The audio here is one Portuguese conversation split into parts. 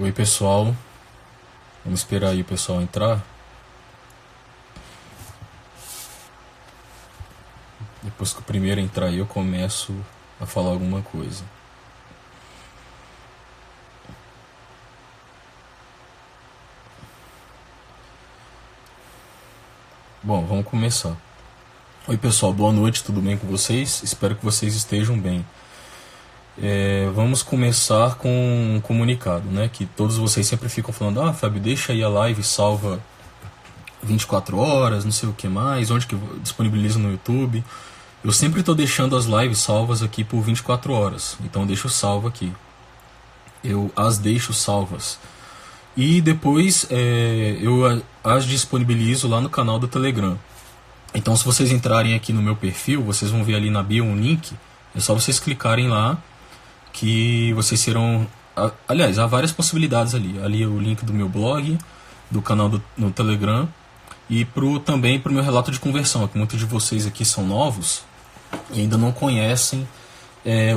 Oi, pessoal. Vamos esperar aí o pessoal entrar. Depois que o primeiro entrar aí, eu começo a falar alguma coisa. Bom, vamos começar. Oi, pessoal. Boa noite. Tudo bem com vocês? Espero que vocês estejam bem. Vamos começar com um comunicado, né? Que todos vocês sempre ficam falando: ah, Fábio, deixa aí a live salva 24 horas, não sei o que mais, onde que disponibiliza no YouTube. Eu sempre estou deixando as lives salvas aqui por 24 horas, então eu deixo salvo aqui. Eu as deixo salvas. E depois eu as disponibilizo lá no canal do Telegram. Então, se vocês entrarem aqui no meu perfil, vocês vão ver ali na bio um link. É só vocês clicarem lá que vocês serão... Aliás, há várias possibilidades ali. Ali é o link do meu blog, do canal no Telegram e também para o meu relato de conversão. Que muitos de vocês aqui são novos e ainda não conhecem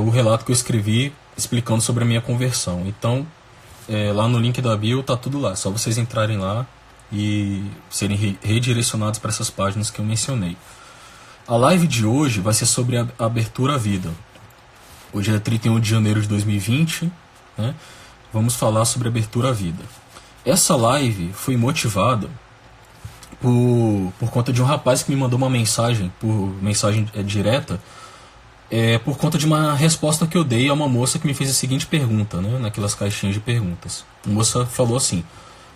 o relato que eu escrevi explicando sobre a minha conversão. Então, lá no link da bio tá tudo lá. É só vocês entrarem lá e serem redirecionados para essas páginas que eu mencionei. A live de hoje vai ser sobre a abertura à vida. Hoje é 31 de janeiro de 2020, né? Vamos falar sobre abertura à vida. Essa live foi motivada por conta de um rapaz que me mandou uma mensagem, por mensagem direta, por conta de uma resposta que eu dei a uma moça que me fez a seguinte pergunta, né, naquelas caixinhas de perguntas. A moça falou assim: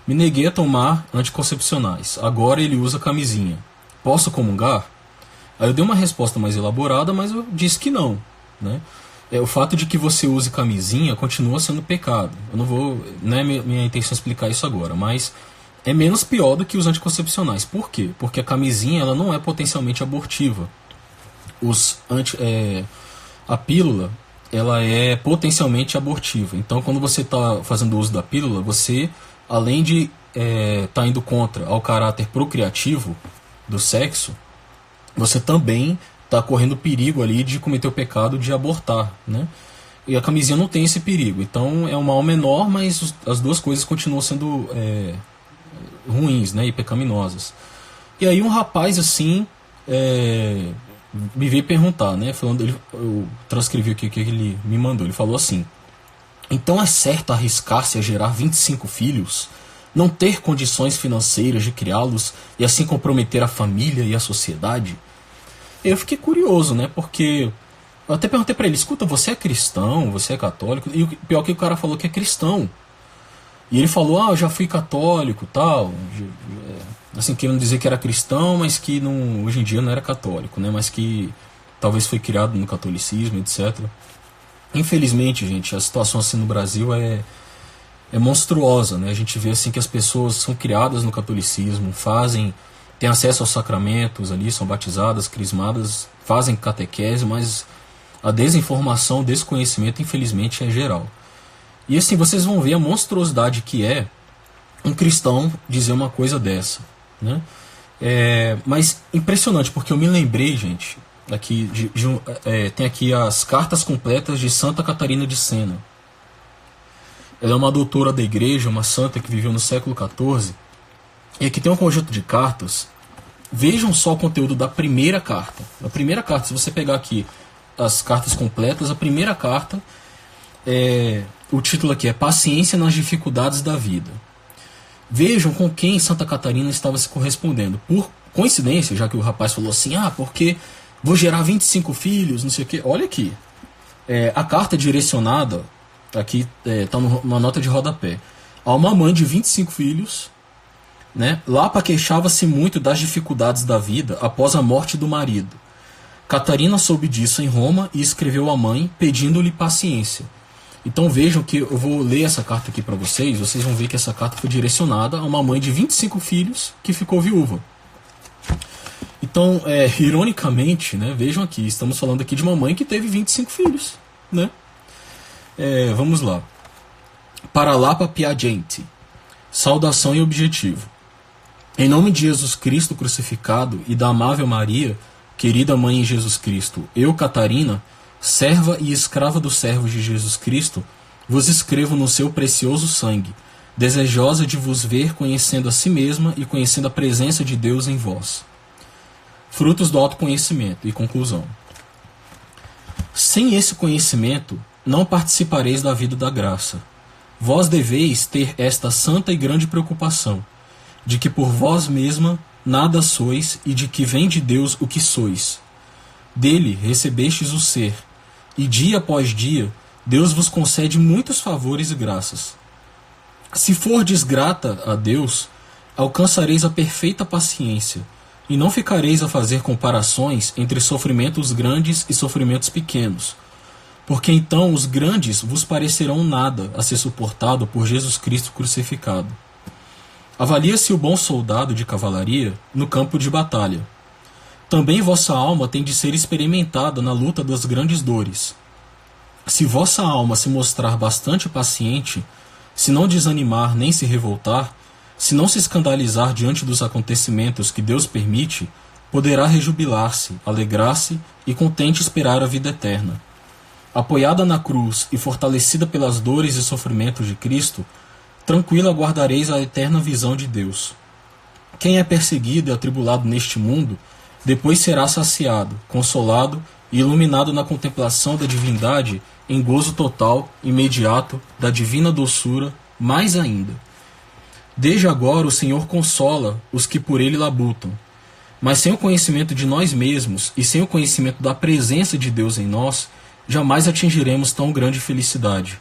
me neguei a tomar anticoncepcionais, agora ele usa camisinha. Posso comungar? Aí eu dei uma resposta mais elaborada, mas eu disse que não, né? O fato de que você use camisinha continua sendo pecado. Eu não vou, não é minha intenção explicar isso agora, mas é menos pior do que os anticoncepcionais. Por quê? Porque a camisinha ela não é potencialmente abortiva. A pílula ela é potencialmente abortiva. Então, quando você está fazendo uso da pílula, você, além de estar indo contra ao caráter procriativo do sexo, você também está correndo perigo ali de cometer o pecado de abortar, né? E a camisinha não tem esse perigo. Então é um mal menor, mas as duas coisas continuam sendo ruins, né? E pecaminosas. E aí um rapaz assim me veio perguntar, né? Eu transcrevi aqui o que ele me mandou. Ele falou assim: então é certo arriscar-se a gerar 25 filhos, não ter condições financeiras de criá-los e assim comprometer a família e a sociedade? Eu fiquei curioso, né? Porque eu até perguntei pra ele: escuta, você é cristão? Você é católico? E o pior é que o cara falou que é cristão. E ele falou: ah, eu já fui católico, tal. Assim, querendo dizer que era cristão, mas que não, hoje em dia não era católico, né? Mas que talvez foi criado no catolicismo, etc. Infelizmente, gente, a situação assim no Brasil é monstruosa, né? A gente vê assim que as pessoas são criadas no catolicismo, têm acesso aos sacramentos ali, são batizadas, crismadas, fazem catequese, mas a desinformação, o desconhecimento, infelizmente, é geral. E assim, vocês vão ver a monstruosidade que é um cristão dizer uma coisa dessa, né? Mas impressionante, porque eu me lembrei, gente, aqui tem aqui as cartas completas de Santa Catarina de Sena. Ela é uma doutora da igreja, uma santa que viveu no século XIV. E aqui tem um conjunto de cartas. Vejam só o conteúdo da primeira carta. A primeira carta, se você pegar aqui as cartas completas, a primeira carta, o título aqui é Paciência nas Dificuldades da Vida. Vejam com quem Santa Catarina estava se correspondendo. Por coincidência, já que o rapaz falou assim: ah, porque vou gerar 25 filhos, não sei o quê. Olha aqui. A carta é direcionada, aqui está numa nota de rodapé, a uma mãe de 25 filhos, né? Lapa queixava-se muito das dificuldades da vida após a morte do marido. Catarina soube disso em Roma e escreveu à mãe pedindo-lhe paciência. Então vejam que eu vou ler essa carta aqui para vocês. Vocês vão ver que essa carta foi direcionada a uma mãe de 25 filhos que ficou viúva. Então, ironicamente, né, vejam aqui, estamos falando aqui de uma mãe que teve 25 filhos, né? Vamos lá. Para Lapa Piagente. Saudação e objetivo. Em nome de Jesus Cristo crucificado e da amável Maria, querida mãe em Jesus Cristo, eu, Catarina, serva e escrava dos servos de Jesus Cristo, vos escrevo no seu precioso sangue, desejosa de vos ver conhecendo a si mesma e conhecendo a presença de Deus em vós. Frutos do autoconhecimento. E conclusão. Sem esse conhecimento, não participareis da vida da graça. Vós deveis ter esta santa e grande preocupação, de que por vós mesma nada sois e de que vem de Deus o que sois. Dele recebestes o ser, e dia após dia Deus vos concede muitos favores e graças. Se fordes grata a Deus, alcançareis a perfeita paciência, e não ficareis a fazer comparações entre sofrimentos grandes e sofrimentos pequenos, porque então os grandes vos parecerão nada a ser suportado por Jesus Cristo crucificado. Avalia-se o bom soldado de cavalaria no campo de batalha. Também vossa alma tem de ser experimentada na luta das grandes dores. Se vossa alma se mostrar bastante paciente, se não desanimar nem se revoltar, se não se escandalizar diante dos acontecimentos que Deus permite, poderá rejubilar-se, alegrar-se e contente esperar a vida eterna. Apoiada na cruz e fortalecida pelas dores e sofrimentos de Cristo, tranquila aguardareis a eterna visão de Deus. Quem é perseguido e atribulado neste mundo, depois será saciado, consolado e iluminado na contemplação da divindade em gozo total, imediato, da divina doçura, mais ainda. Desde agora o Senhor consola os que por ele labutam, mas sem o conhecimento de nós mesmos e sem o conhecimento da presença de Deus em nós, jamais atingiremos tão grande felicidade.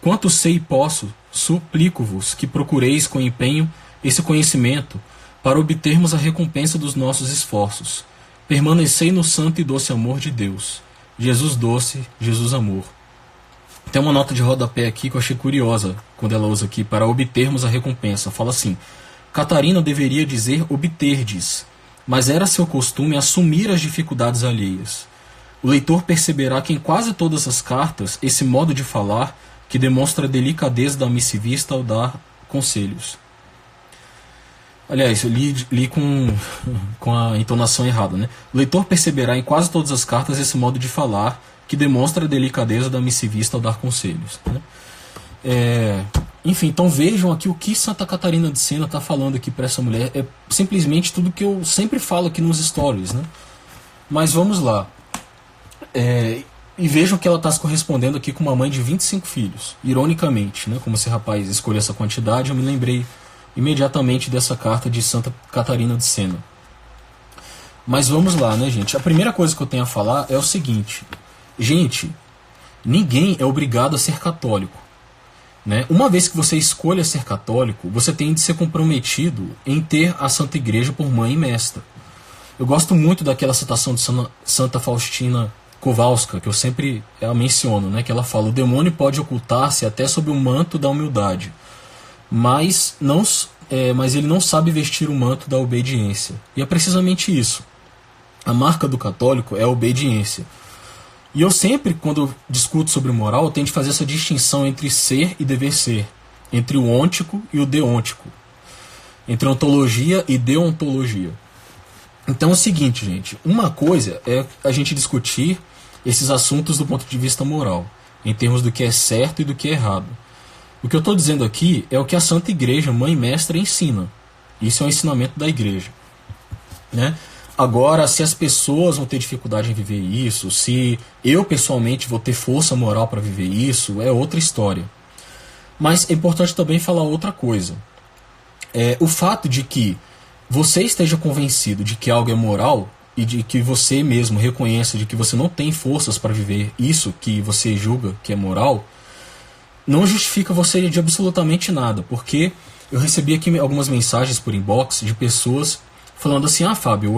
Quanto sei e posso, suplico-vos que procureis com empenho esse conhecimento para obtermos a recompensa dos nossos esforços. Permanecei no santo e doce amor de Deus. Jesus doce, Jesus amor. Tem uma nota de rodapé aqui que eu achei curiosa, quando ela usa aqui, para obtermos a recompensa. Fala assim: Catarina deveria dizer obterdes, mas era seu costume assumir as dificuldades alheias. O leitor perceberá que em quase todas as cartas, esse modo de falar que demonstra a delicadeza da missivista ao dar conselhos. Aliás, eu li com a entonação errada, né? O leitor perceberá em quase todas as cartas esse modo de falar que demonstra a delicadeza da missivista ao dar conselhos, né? Enfim, então vejam aqui o que Santa Catarina de Sena está falando aqui para essa mulher. É simplesmente tudo que eu sempre falo aqui nos stories, né? Mas vamos lá. E vejam que ela está se correspondendo aqui com uma mãe de 25 filhos. Ironicamente, né? Como esse rapaz escolheu essa quantidade, eu me lembrei imediatamente dessa carta de Santa Catarina de Sena. Mas vamos lá, né, gente? A primeira coisa que eu tenho a falar é o seguinte. Gente, ninguém é obrigado a ser católico, né? Uma vez que você escolha ser católico, você tem de ser comprometido em ter a Santa Igreja por mãe e mestra. Eu gosto muito daquela citação de Santa Faustina Kowalska, que eu sempre menciono, né? Que ela fala: o demônio pode ocultar-se até sob o manto da humildade, mas ele não sabe vestir o manto da obediência. E é precisamente isso. A marca do católico é a obediência. E eu sempre, quando eu discuto sobre moral, eu tento de fazer essa distinção entre ser e dever ser, entre o ôntico e o deôntico, entre ontologia e deontologia. Então é o seguinte, gente, uma coisa é a gente discutir esses assuntos do ponto de vista moral, em termos do que é certo e do que é errado. O que eu estou dizendo aqui é o que a Santa Igreja, Mãe Mestra, ensina. Isso é um ensinamento da Igreja, né? Agora, se as pessoas vão ter dificuldade em viver isso, se eu pessoalmente vou ter força moral para viver isso, é outra história. Mas é importante também falar outra coisa. O fato de que você esteja convencido de que algo é moral e de que você mesmo reconheça de que você não tem forças para viver isso que você julga que é moral, não justifica você de absolutamente nada. Porque eu recebi aqui algumas mensagens por inbox de pessoas falando assim: Fábio,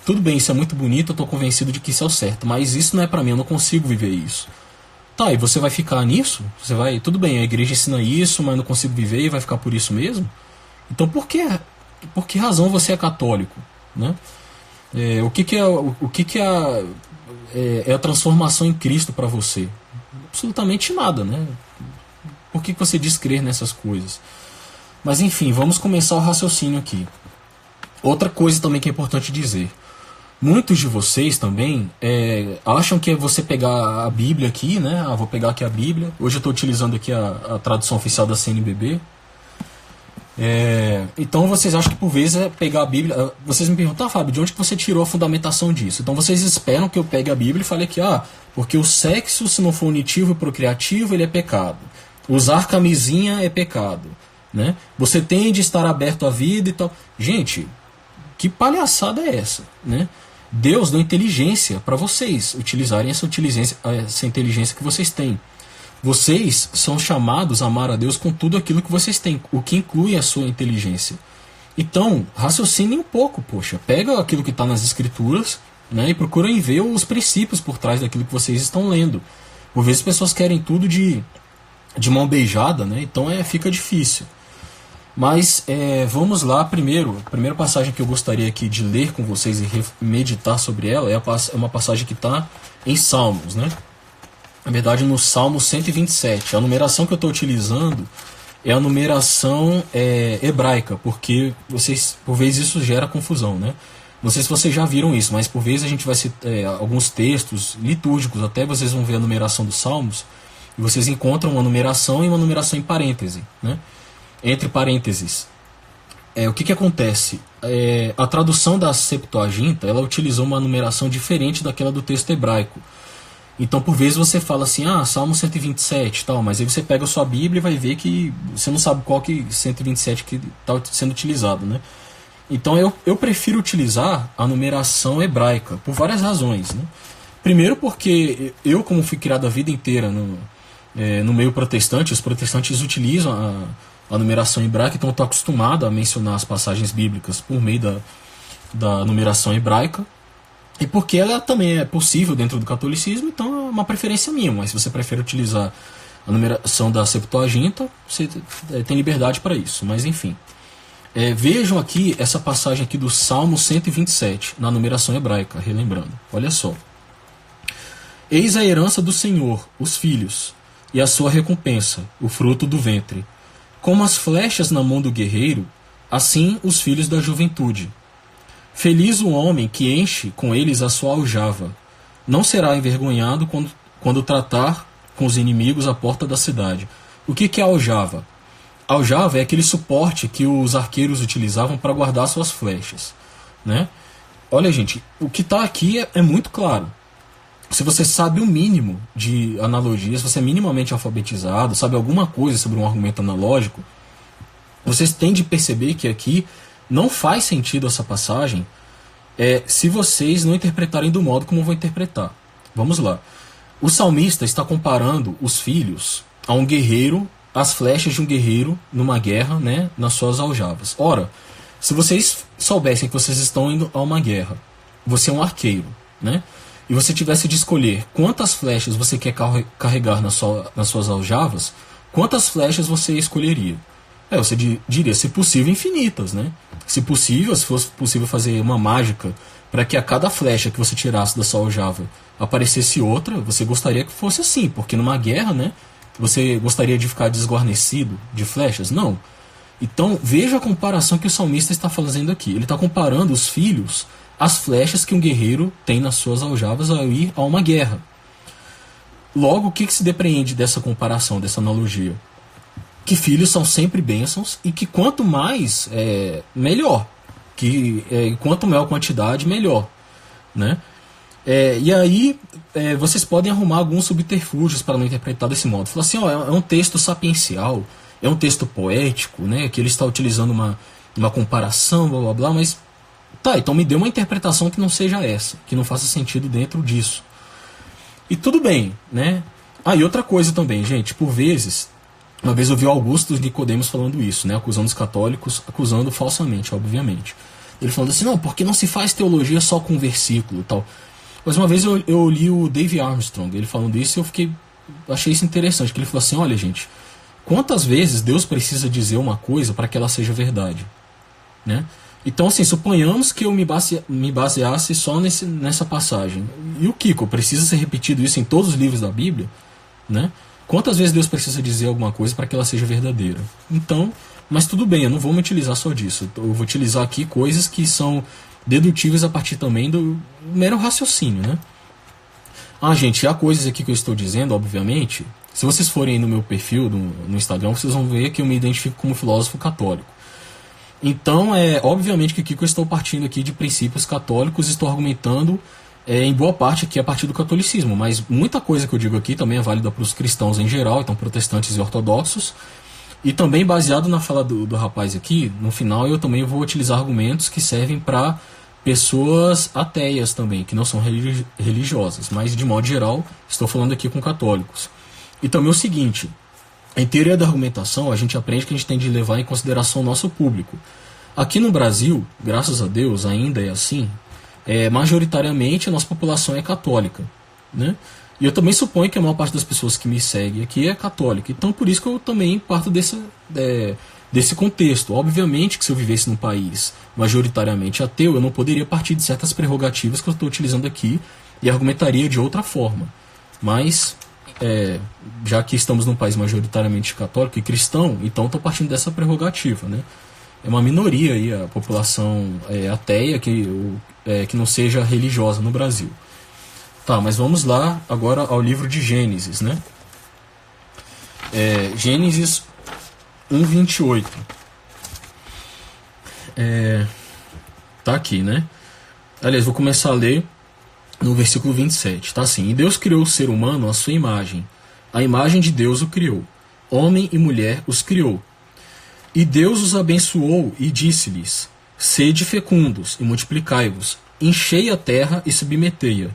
tudo bem, isso é muito bonito, eu estou convencido de que isso é o certo, mas isso não é para mim, eu não consigo viver isso. Tá, e você vai ficar nisso? Tudo bem, a igreja ensina isso, mas eu não consigo viver e vai ficar por isso mesmo? Então por que razão você é católico, né? O que é a transformação em Cristo para você? Absolutamente nada, né? Por que você diz crer nessas coisas? Mas enfim, vamos começar o raciocínio aqui. Outra coisa também que é importante dizer: Muitos de vocês também acham que é você pegar a Bíblia aqui, né? Ah, vou pegar aqui a Bíblia. Hoje eu estou utilizando aqui a tradução oficial da CNBB. Então vocês acham que por vezes é pegar a Bíblia. Vocês me perguntam, Fábio, de onde que você tirou a fundamentação disso? Então vocês esperam que eu pegue a Bíblia e fale que, porque o sexo, se não for unitivo e procriativo, ele é pecado. Usar camisinha é pecado, né? Você tem de estar aberto à vida e tal. Gente, que palhaçada é essa, né? Deus deu inteligência para vocês utilizarem essa inteligência que vocês têm. Vocês são chamados a amar a Deus com tudo aquilo que vocês têm, o que inclui a sua inteligência. Então, raciocinem um pouco, poxa. Pega aquilo que está nas Escrituras, né, e procurem ver os princípios por trás daquilo que vocês estão lendo. Por vezes as pessoas querem tudo de mão beijada, né, então fica difícil. Mas vamos lá, a primeira passagem que eu gostaria aqui de ler com vocês e meditar sobre ela é uma passagem que está em Salmos, né? Na verdade, no Salmo 127. A numeração que eu estou utilizando é a numeração hebraica, porque por vezes isso gera confusão, né? Não sei se vocês já viram isso, mas por vezes a gente vai citar alguns textos litúrgicos, até vocês vão ver a numeração dos Salmos, e vocês encontram uma numeração e uma numeração em parêntese, né? Entre parênteses. O que acontece? A tradução da Septuaginta, ela utilizou uma numeração diferente daquela do texto hebraico. Então, por vezes você fala assim, Salmo 127 tal, mas aí você pega a sua Bíblia e vai ver que você não sabe qual que 127 que está sendo utilizado, né? Então, eu prefiro utilizar a numeração hebraica, por várias razões, né? Primeiro porque eu, como fui criado a vida inteira no meio protestante, os protestantes utilizam a numeração hebraica, então eu estou acostumado a mencionar as passagens bíblicas por meio da numeração hebraica, e porque ela também é possível dentro do catolicismo, então é uma preferência minha, mas se você prefere utilizar a numeração da Septuaginta, você tem liberdade para isso, mas enfim. Vejam aqui essa passagem aqui do Salmo 127, na numeração hebraica, relembrando. Olha só. Eis a herança do Senhor, os filhos, e a sua recompensa, o fruto do ventre. Como as flechas na mão do guerreiro, assim os filhos da juventude. Feliz o homem que enche com eles a sua aljava. Não será envergonhado quando tratar com os inimigos à porta da cidade. O que é aljava? Aljava é aquele suporte que os arqueiros utilizavam para guardar suas flechas, né? Olha, gente, o que está aqui é muito claro. Se você sabe o mínimo de analogia, se você é minimamente alfabetizado, sabe alguma coisa sobre um argumento analógico, vocês têm de perceber que aqui não faz sentido essa passagem se vocês não interpretarem do modo como eu vou interpretar. Vamos lá. O salmista está comparando os filhos a um guerreiro, as flechas de um guerreiro numa guerra, né, nas suas aljavas. Ora, se vocês soubessem que vocês estão indo a uma guerra, você é um arqueiro, né? E você tivesse de escolher quantas flechas você quer carregar nas suas aljavas, quantas flechas você escolheria? Você diria, se possível, infinitas, né? Se possível, se fosse possível fazer uma mágica para que a cada flecha que você tirasse da sua aljava aparecesse outra, você gostaria que fosse assim, porque numa guerra, né? Você gostaria de ficar desguarnecido de flechas? Não. Então, veja a comparação que o salmista está fazendo aqui. Ele está comparando os filhos às flechas que um guerreiro tem nas suas aljavas ao ir a uma guerra. Logo, o que se depreende dessa comparação, dessa analogia? Que filhos são sempre bênçãos e que quanto mais, melhor. Quanto maior quantidade, melhor, né? E aí, vocês podem arrumar alguns subterfúgios para não interpretar desse modo. Falar assim, é um texto sapiencial, é um texto poético, né? Que ele está utilizando uma comparação, blá blá blá, mas tá, então me dê uma interpretação que não seja essa, que não faça sentido dentro disso. E tudo bem, né? E outra coisa também, gente, por vezes, uma vez eu vi o Augusto Nicodemos falando isso, né? Acusando os católicos, acusando falsamente, obviamente. Ele falando assim, não, porque não se faz teologia só com versículo e tal. Mas uma vez eu li o Dave Armstrong, ele falando isso, e achei isso interessante, que ele falou assim, olha gente, quantas vezes Deus precisa dizer uma coisa para que ela seja verdade, né? Então assim, suponhamos que eu me baseasse só nessa passagem, e o Kiko, precisa ser repetido isso em todos os livros da Bíblia, né? Quantas vezes Deus precisa dizer alguma coisa para que ela seja verdadeira? Então, mas tudo bem, eu não vou me utilizar só disso, eu vou utilizar aqui coisas que são dedutíveis a partir também do mero raciocínio, né? Gente, há coisas aqui que eu estou dizendo, obviamente. Se vocês forem aí no meu perfil no Instagram, vocês vão ver que eu me identifico como filósofo católico. Então, obviamente que aqui que eu estou partindo aqui de princípios católicos, estou argumentando em boa parte aqui a partir do catolicismo, mas muita coisa que eu digo aqui também é válida para os cristãos em geral, então protestantes e ortodoxos, e também baseado na fala do rapaz aqui, no final eu também vou utilizar argumentos que servem para pessoas ateias também, que não são religiosas, mas de modo geral estou falando aqui com católicos. E também o seguinte: em teoria da argumentação, a gente aprende que a gente tem de levar em consideração o nosso público. Aqui no Brasil, graças a Deus, ainda é assim, majoritariamente a nossa população é católica, né? E eu também suponho que a maior parte das pessoas que me seguem aqui é católica. Então, por isso que eu também parto desse contexto. Obviamente que se eu vivesse num país majoritariamente ateu, eu não poderia partir de certas prerrogativas que eu estou utilizando aqui e argumentaria de outra forma. Mas já que estamos num país majoritariamente católico e cristão, então estou partindo dessa prerrogativa, né? É uma minoria aí a população ateia que não seja religiosa no Brasil. Tá, mas vamos lá agora ao livro de Gênesis, né? Gênesis 1:28. Tá aqui, né? Aliás, vou começar a ler no versículo 27, tá assim: E Deus criou o ser humano à sua imagem. A imagem de Deus o criou. Homem e mulher os criou. E Deus os abençoou e disse-lhes: Sede fecundos e multiplicai-vos, enchei a terra e submetei-a.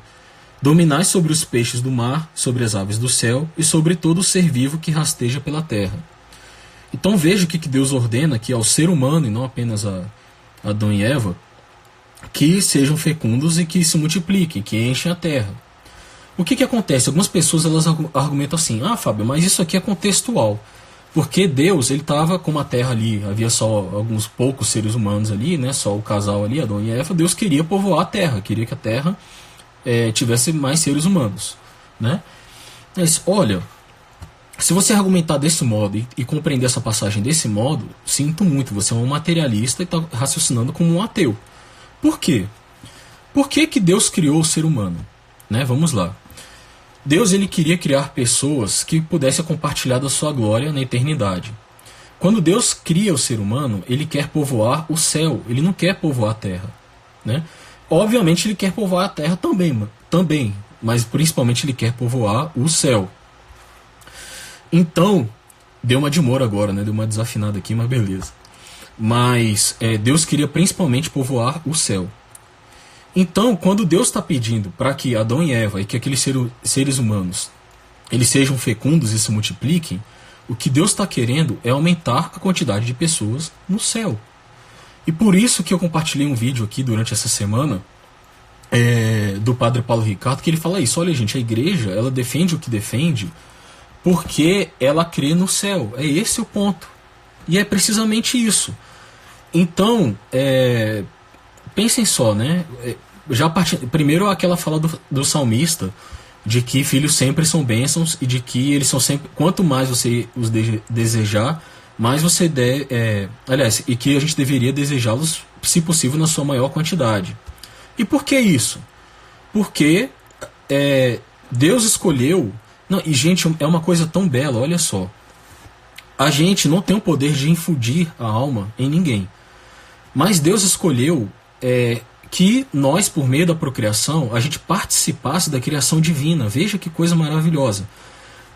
Dominai sobre os peixes do mar, sobre as aves do céu e sobre todo o ser vivo que rasteja pela terra. Então veja o que Deus ordena aqui ao ser humano, e não apenas a Adão e Eva, que sejam fecundos e que se multipliquem, que enchem a terra. O que acontece? Algumas pessoas elas argumentam assim: Fábio, mas isso aqui é contextual. Porque Deus, ele estava com a terra ali, havia só alguns poucos seres humanos ali, né, só o casal ali, Adão e Eva. Deus queria povoar a terra, queria que a terra tivesse mais seres humanos, né? Mas olha, se você argumentar desse modo e compreender essa passagem desse modo, sinto muito, você é um materialista e está raciocinando como um ateu. Por quê? Por que Deus criou o ser humano? Né? Vamos lá. Deus ele queria criar pessoas que pudessem compartilhar da sua glória na eternidade. Quando Deus cria o ser humano, ele quer povoar o céu, ele não quer povoar a terra, né? Obviamente ele quer povoar a terra também, mas principalmente ele quer povoar o céu. Então, deu uma de Moura agora, né? Deu uma desafinada aqui, mas beleza. Mas Deus queria principalmente povoar o céu. Então, quando Deus está pedindo para que Adão e Eva e que aqueles seres humanos eles sejam fecundos e se multipliquem, o que Deus está querendo é aumentar a quantidade de pessoas no céu. E por isso que eu compartilhei um vídeo aqui durante essa semana do Padre Paulo Ricardo, que ele fala isso: olha gente, a igreja ela defende o que defende porque ela crê no céu. É esse o ponto. E é precisamente isso. Então, pensem só, né? Primeiro aquela fala do salmista de que filhos sempre são bênçãos e de que eles são sempre, quanto mais você os desejar, mais você aliás, e que a gente deveria desejá-los, se possível, na sua maior quantidade. E por que isso? Porque Deus escolheu. Não, e gente, é uma coisa tão bela, olha só. A gente não tem o poder de infundir a alma em ninguém. Mas Deus escolheu que nós, por meio da procriação, a gente participasse da criação divina. Veja que coisa maravilhosa.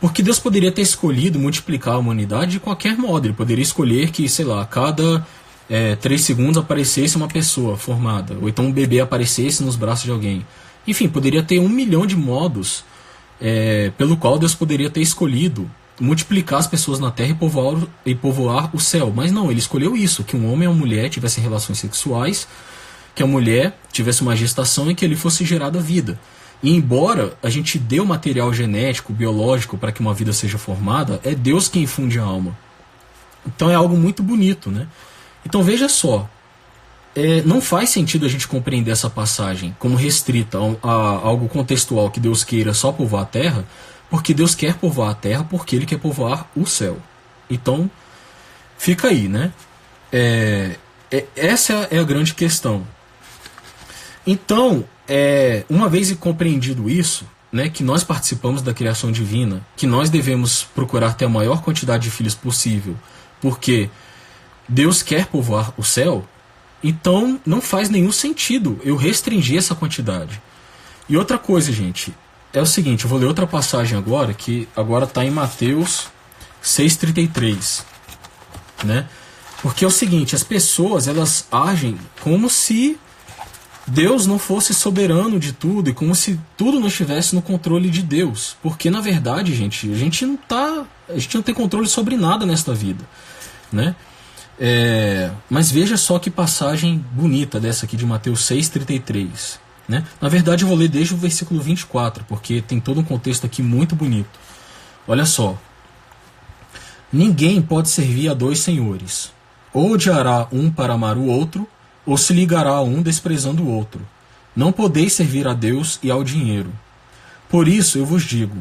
Porque Deus poderia ter escolhido multiplicar a humanidade de qualquer modo. Ele poderia escolher que, sei lá, a cada 3 segundos aparecesse uma pessoa formada. Ou então um bebê aparecesse nos braços de alguém. Enfim, poderia ter 1 milhão de modos pelo qual Deus poderia ter escolhido multiplicar as pessoas na terra e povoar o céu. Mas não, ele escolheu isso, que um homem e uma mulher tivessem relações sexuais, que a mulher tivesse uma gestação e que ele fosse gerada vida. E embora a gente dê o material genético, biológico para que uma vida seja formada, é Deus quem infunde a alma. Então é algo muito bonito, né? Então veja só, não faz sentido a gente compreender essa passagem como restrita a algo contextual que Deus queira só povoar a terra, porque Deus quer povoar a terra porque Ele quer povoar o céu. Então, fica aí, né? Essa é a grande questão. Então, uma vez compreendido isso, né, que nós participamos da criação divina, que nós devemos procurar ter a maior quantidade de filhos possível, porque Deus quer povoar o céu, então não faz nenhum sentido eu restringir essa quantidade. E outra coisa, gente, é o seguinte, eu vou ler outra passagem agora, que agora está em Mateus 6,33, né? Porque é o seguinte, as pessoas, elas agem como se Deus não fosse soberano de tudo e como se tudo não estivesse no controle de Deus. Porque, na verdade, gente, a gente não tem controle sobre nada nesta vida, né? Mas veja só que passagem bonita dessa aqui de Mateus 6,33, né? Na verdade, eu vou ler desde o versículo 24, porque tem todo um contexto aqui muito bonito. Olha só. Ninguém pode servir a dois senhores. Ou odiará um para amar o outro, ou se ligará a um desprezando o outro. Não podeis servir a Deus e ao dinheiro. Por isso eu vos digo,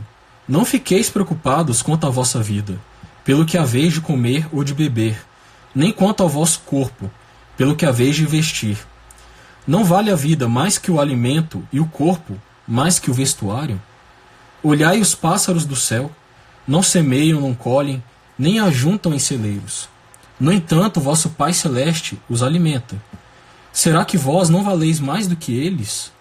não fiqueis preocupados quanto à vossa vida, pelo que haveis de comer ou de beber, nem quanto ao vosso corpo, pelo que haveis de vestir. Não vale a vida mais que o alimento e o corpo mais que o vestuário? Olhai os pássaros do céu, não semeiam, não colhem, nem ajuntam em celeiros. No entanto, vosso Pai Celeste os alimenta. Será que vós não valeis mais do que eles?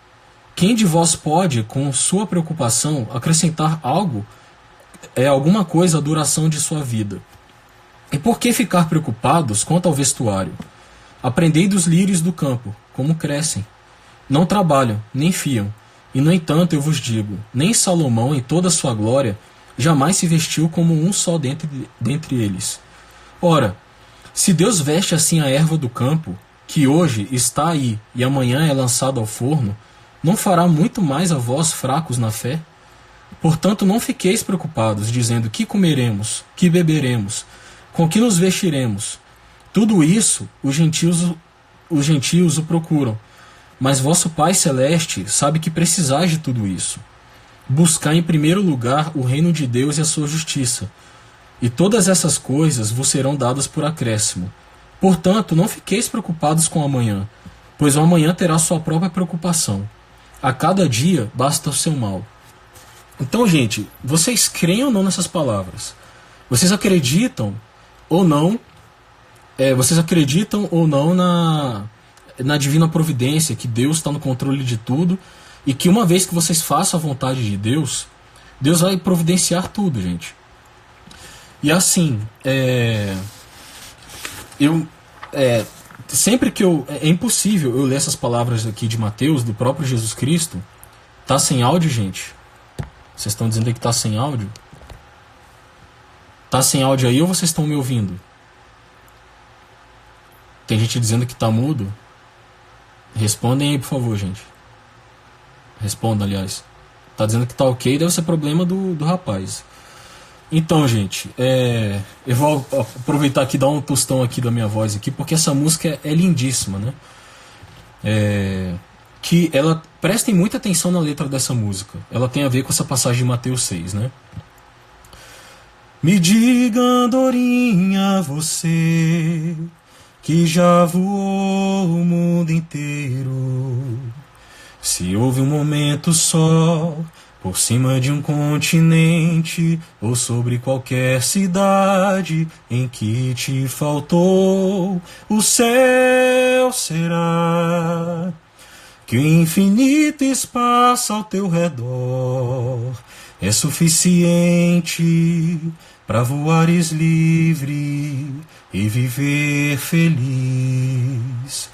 Quem de vós pode, com sua preocupação, acrescentar alguma coisa à duração de sua vida? E por que ficar preocupados quanto ao vestuário? Aprendei dos lírios do campo, como crescem. Não trabalham, nem fiam. E, no entanto, eu vos digo, nem Salomão, em toda a sua glória, jamais se vestiu como um só dentre eles. Ora, se Deus veste assim a erva do campo, que hoje está aí e amanhã é lançada ao forno, não fará muito mais a vós fracos na fé? Portanto, não fiqueis preocupados, dizendo que comeremos, que beberemos, com que nos vestiremos. Tudo isso os gentios o procuram, mas vosso Pai Celeste sabe que precisais de tudo isso. Buscai em primeiro lugar o reino de Deus e a sua justiça, e todas essas coisas vos serão dadas por acréscimo. Portanto, não fiqueis preocupados com o amanhã, pois o amanhã terá sua própria preocupação. A cada dia basta o seu mal. Então, gente, vocês creem ou não nessas palavras? Vocês acreditam ou não? Vocês acreditam ou não na divina providência, que Deus está no controle de tudo e que uma vez que vocês façam a vontade de Deus, Deus vai providenciar tudo, gente. E assim, sempre que é impossível eu ler essas palavras aqui de Mateus, do próprio Jesus Cristo. Tá sem áudio, gente? Vocês estão dizendo aí que tá sem áudio? Tá sem áudio aí ou vocês estão me ouvindo? Tem gente dizendo que tá mudo? Respondem aí, por favor, gente. Responda, aliás. Tá dizendo que tá ok, deve ser problema do rapaz. Então, gente, eu vou aproveitar aqui e dar um tostão aqui da minha voz aqui, porque essa música é lindíssima, né? Prestem muita atenção na letra dessa música. Ela tem a ver com essa passagem de Mateus 6, né? Me diga, andorinha, você que já voou o mundo inteiro, se houve um momento só por cima de um continente ou sobre qualquer cidade em que te faltou o céu, será que o infinito espaço ao teu redor é suficiente para voares livre e viver feliz?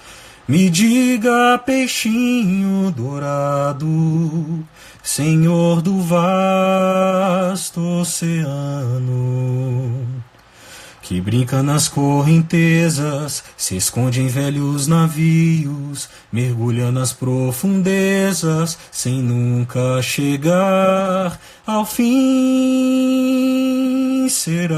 Me diga, peixinho dourado, Senhor do vasto oceano, que brinca nas correntezas, se esconde em velhos navios, mergulha nas profundezas, sem nunca chegar ao fim. Será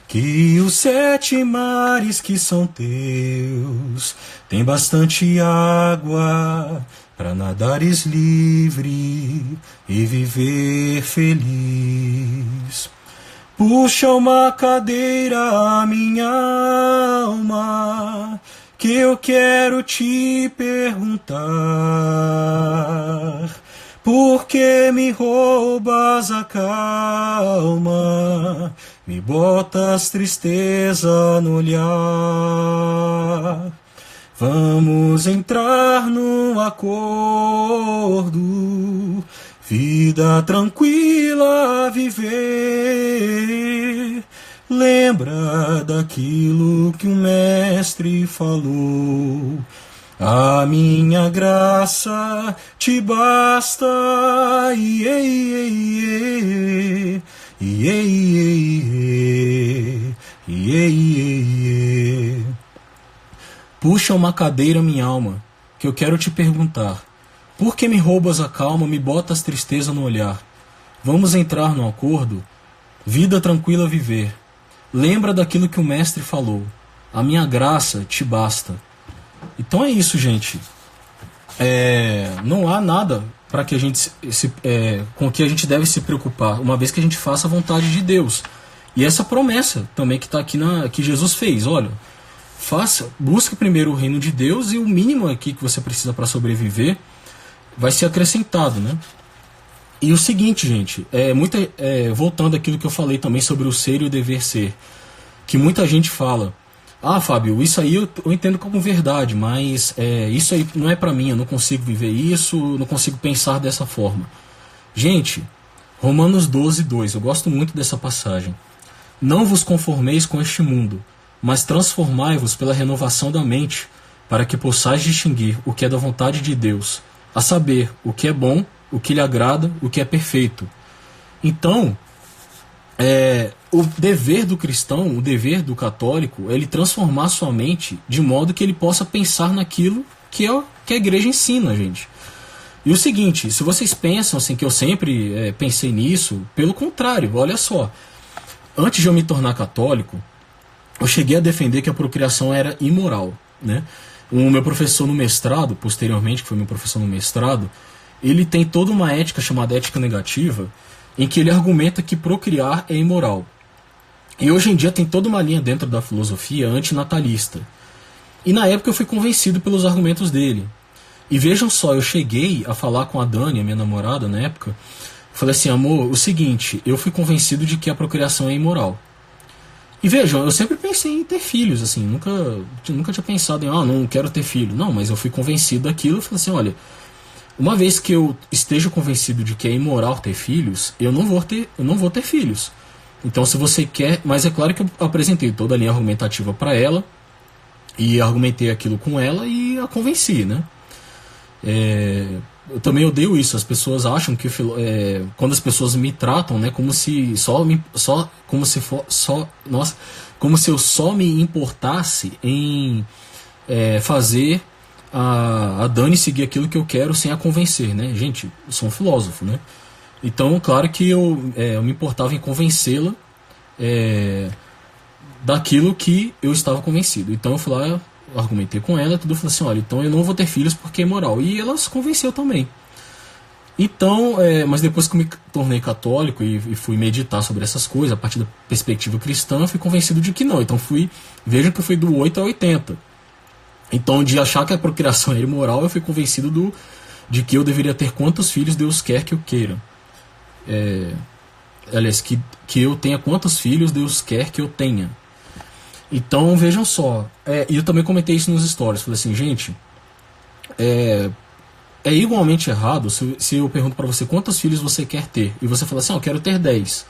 que os 7 mares que são teus têm bastante água para nadares livre e viver feliz? Puxa uma cadeira a minha alma, que eu quero te perguntar. Por que me roubas a calma? Me botas tristeza no olhar. Vamos entrar num acordo, vida tranquila viver. Lembra daquilo que o mestre falou. A minha graça te basta. Iê, iê, iê, iê, iê, iê. Puxa uma cadeira, minha alma, que eu quero te perguntar. Por que me roubas a calma, me botas tristeza no olhar? Vamos entrar num acordo? Vida tranquila viver. Lembra daquilo que o mestre falou. A minha graça te basta. Então é isso, gente. Não há nada para que a gente com que a gente deve se preocupar, uma vez que a gente faça a vontade de Deus. E essa promessa também que está aqui que Jesus fez. Olha, busque primeiro o reino de Deus, e o mínimo aqui que você precisa para sobreviver vai ser acrescentado, né? E o seguinte, gente, voltando àquilo que eu falei também sobre o ser e o dever ser, que muita gente fala: ah, Fábio, isso aí eu entendo como verdade, mas isso aí não é para mim, eu não consigo viver isso, não consigo pensar dessa forma. Gente, Romanos 12:2, eu gosto muito dessa passagem. Não vos conformeis com este mundo, mas transformai-vos pela renovação da mente, para que possais distinguir o que é da vontade de Deus, a saber, o que é bom, o que lhe agrada, o que é perfeito. Então, o dever do cristão, o dever do católico, é ele transformar sua mente de modo que ele possa pensar naquilo que a igreja ensina, gente. E o seguinte, se vocês pensam assim, que eu sempre pensei nisso, pelo contrário, olha só. Antes de eu me tornar católico, eu cheguei a defender que a procriação era imoral, né? O meu professor no mestrado, posteriormente, que foi meu professor no mestrado, ele tem toda uma ética chamada ética negativa, em que ele argumenta que procriar é imoral. E hoje em dia tem toda uma linha dentro da filosofia antinatalista. E na época eu fui convencido pelos argumentos dele. E vejam só, eu cheguei a falar com a Dani, a minha namorada na época, falei assim: amor, o seguinte, eu fui convencido de que a procriação é imoral. E vejam, eu sempre pensei em ter filhos, assim, nunca tinha pensado em, não quero ter filho. Não, mas eu fui convencido daquilo, eu falei assim: olha, uma vez que eu esteja convencido de que é imoral ter filhos, eu não vou ter filhos. Então, se você quer... Mas é claro que eu apresentei toda a linha argumentativa para ela, e argumentei aquilo com ela e a convenci, né? Eu também odeio isso. As pessoas acham que quando as pessoas me tratam, né, como se eu só me importasse em fazer a Dani seguir aquilo que eu quero sem a convencer, né? Gente, eu sou um filósofo, né? Então, claro que eu me importava em convencê-la daquilo que eu estava convencido. Então eu fui lá, argumentei com ela, tudo, falei assim: olha, então eu não vou ter filhos porque é moral. E ela se convenceu também. Então, mas depois que eu me tornei católico e fui meditar sobre essas coisas, a partir da perspectiva cristã, eu fui convencido de que não. Então vejam que eu fui do 8 a 80. Então, de achar que a procriação era imoral, eu fui convencido de que eu deveria ter quantos filhos Deus quer que eu queira. Aliás, que eu tenha quantos filhos Deus quer que eu tenha. Então, vejam só. E eu também comentei isso nos stories. Falei assim, gente, é igualmente errado se eu pergunto para você quantos filhos você quer ter. E você fala assim: eu quero ter 10.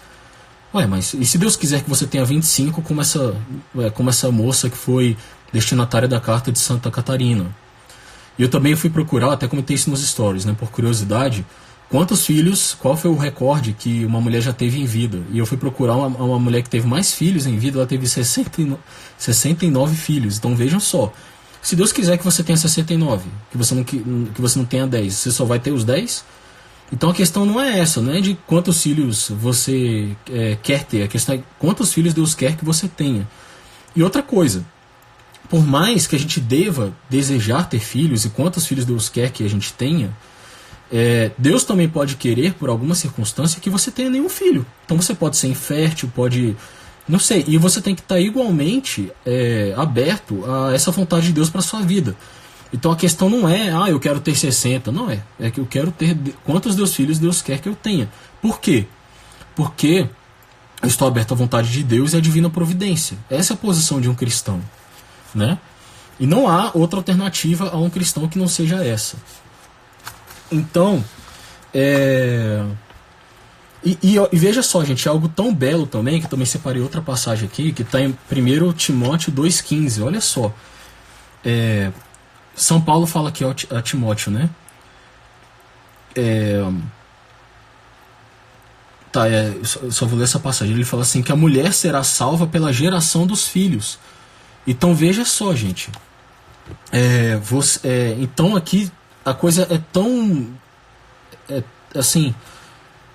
Ué, mas e se Deus quiser que você tenha 25, como essa moça que foi destinatária da carta de Santa Catarina? E eu também fui procurar, até comentei isso nos stories, né, por curiosidade, quantos filhos, qual foi o recorde que uma mulher já teve em vida. E eu fui procurar uma mulher que teve mais filhos em vida, ela teve 69 filhos. Então vejam só, se Deus quiser que você tenha 69, que você não tenha 10, você só vai ter os 10? Então a questão não é essa, não é de quantos filhos você quer ter, a questão é quantos filhos Deus quer que você tenha. E outra coisa, por mais que a gente deva desejar ter filhos e quantos filhos Deus quer que a gente tenha, Deus também pode querer, por alguma circunstância, que você tenha nenhum filho. Então você pode ser infértil, pode Não sei, e você tem que estar igualmente aberto a essa vontade de Deus para sua vida. Então a questão não é, eu quero ter 60, não é. É que eu quero ter quantos Deus filhos Deus quer que eu tenha. Por quê? Porque eu estou aberto à vontade de Deus e à divina providência. Essa é a posição de um cristão, né? E não há outra alternativa a um cristão que não seja essa. Então, E veja só, gente, é algo tão belo também, que eu também separei outra passagem aqui, que está em 1 Timóteo 2,15. Olha só. São Paulo fala aqui a Timóteo, né? Eu só vou ler essa passagem. Ele fala assim, que a mulher será salva pela geração dos filhos. Então veja só, gente. Então aqui a coisa é tão... assim...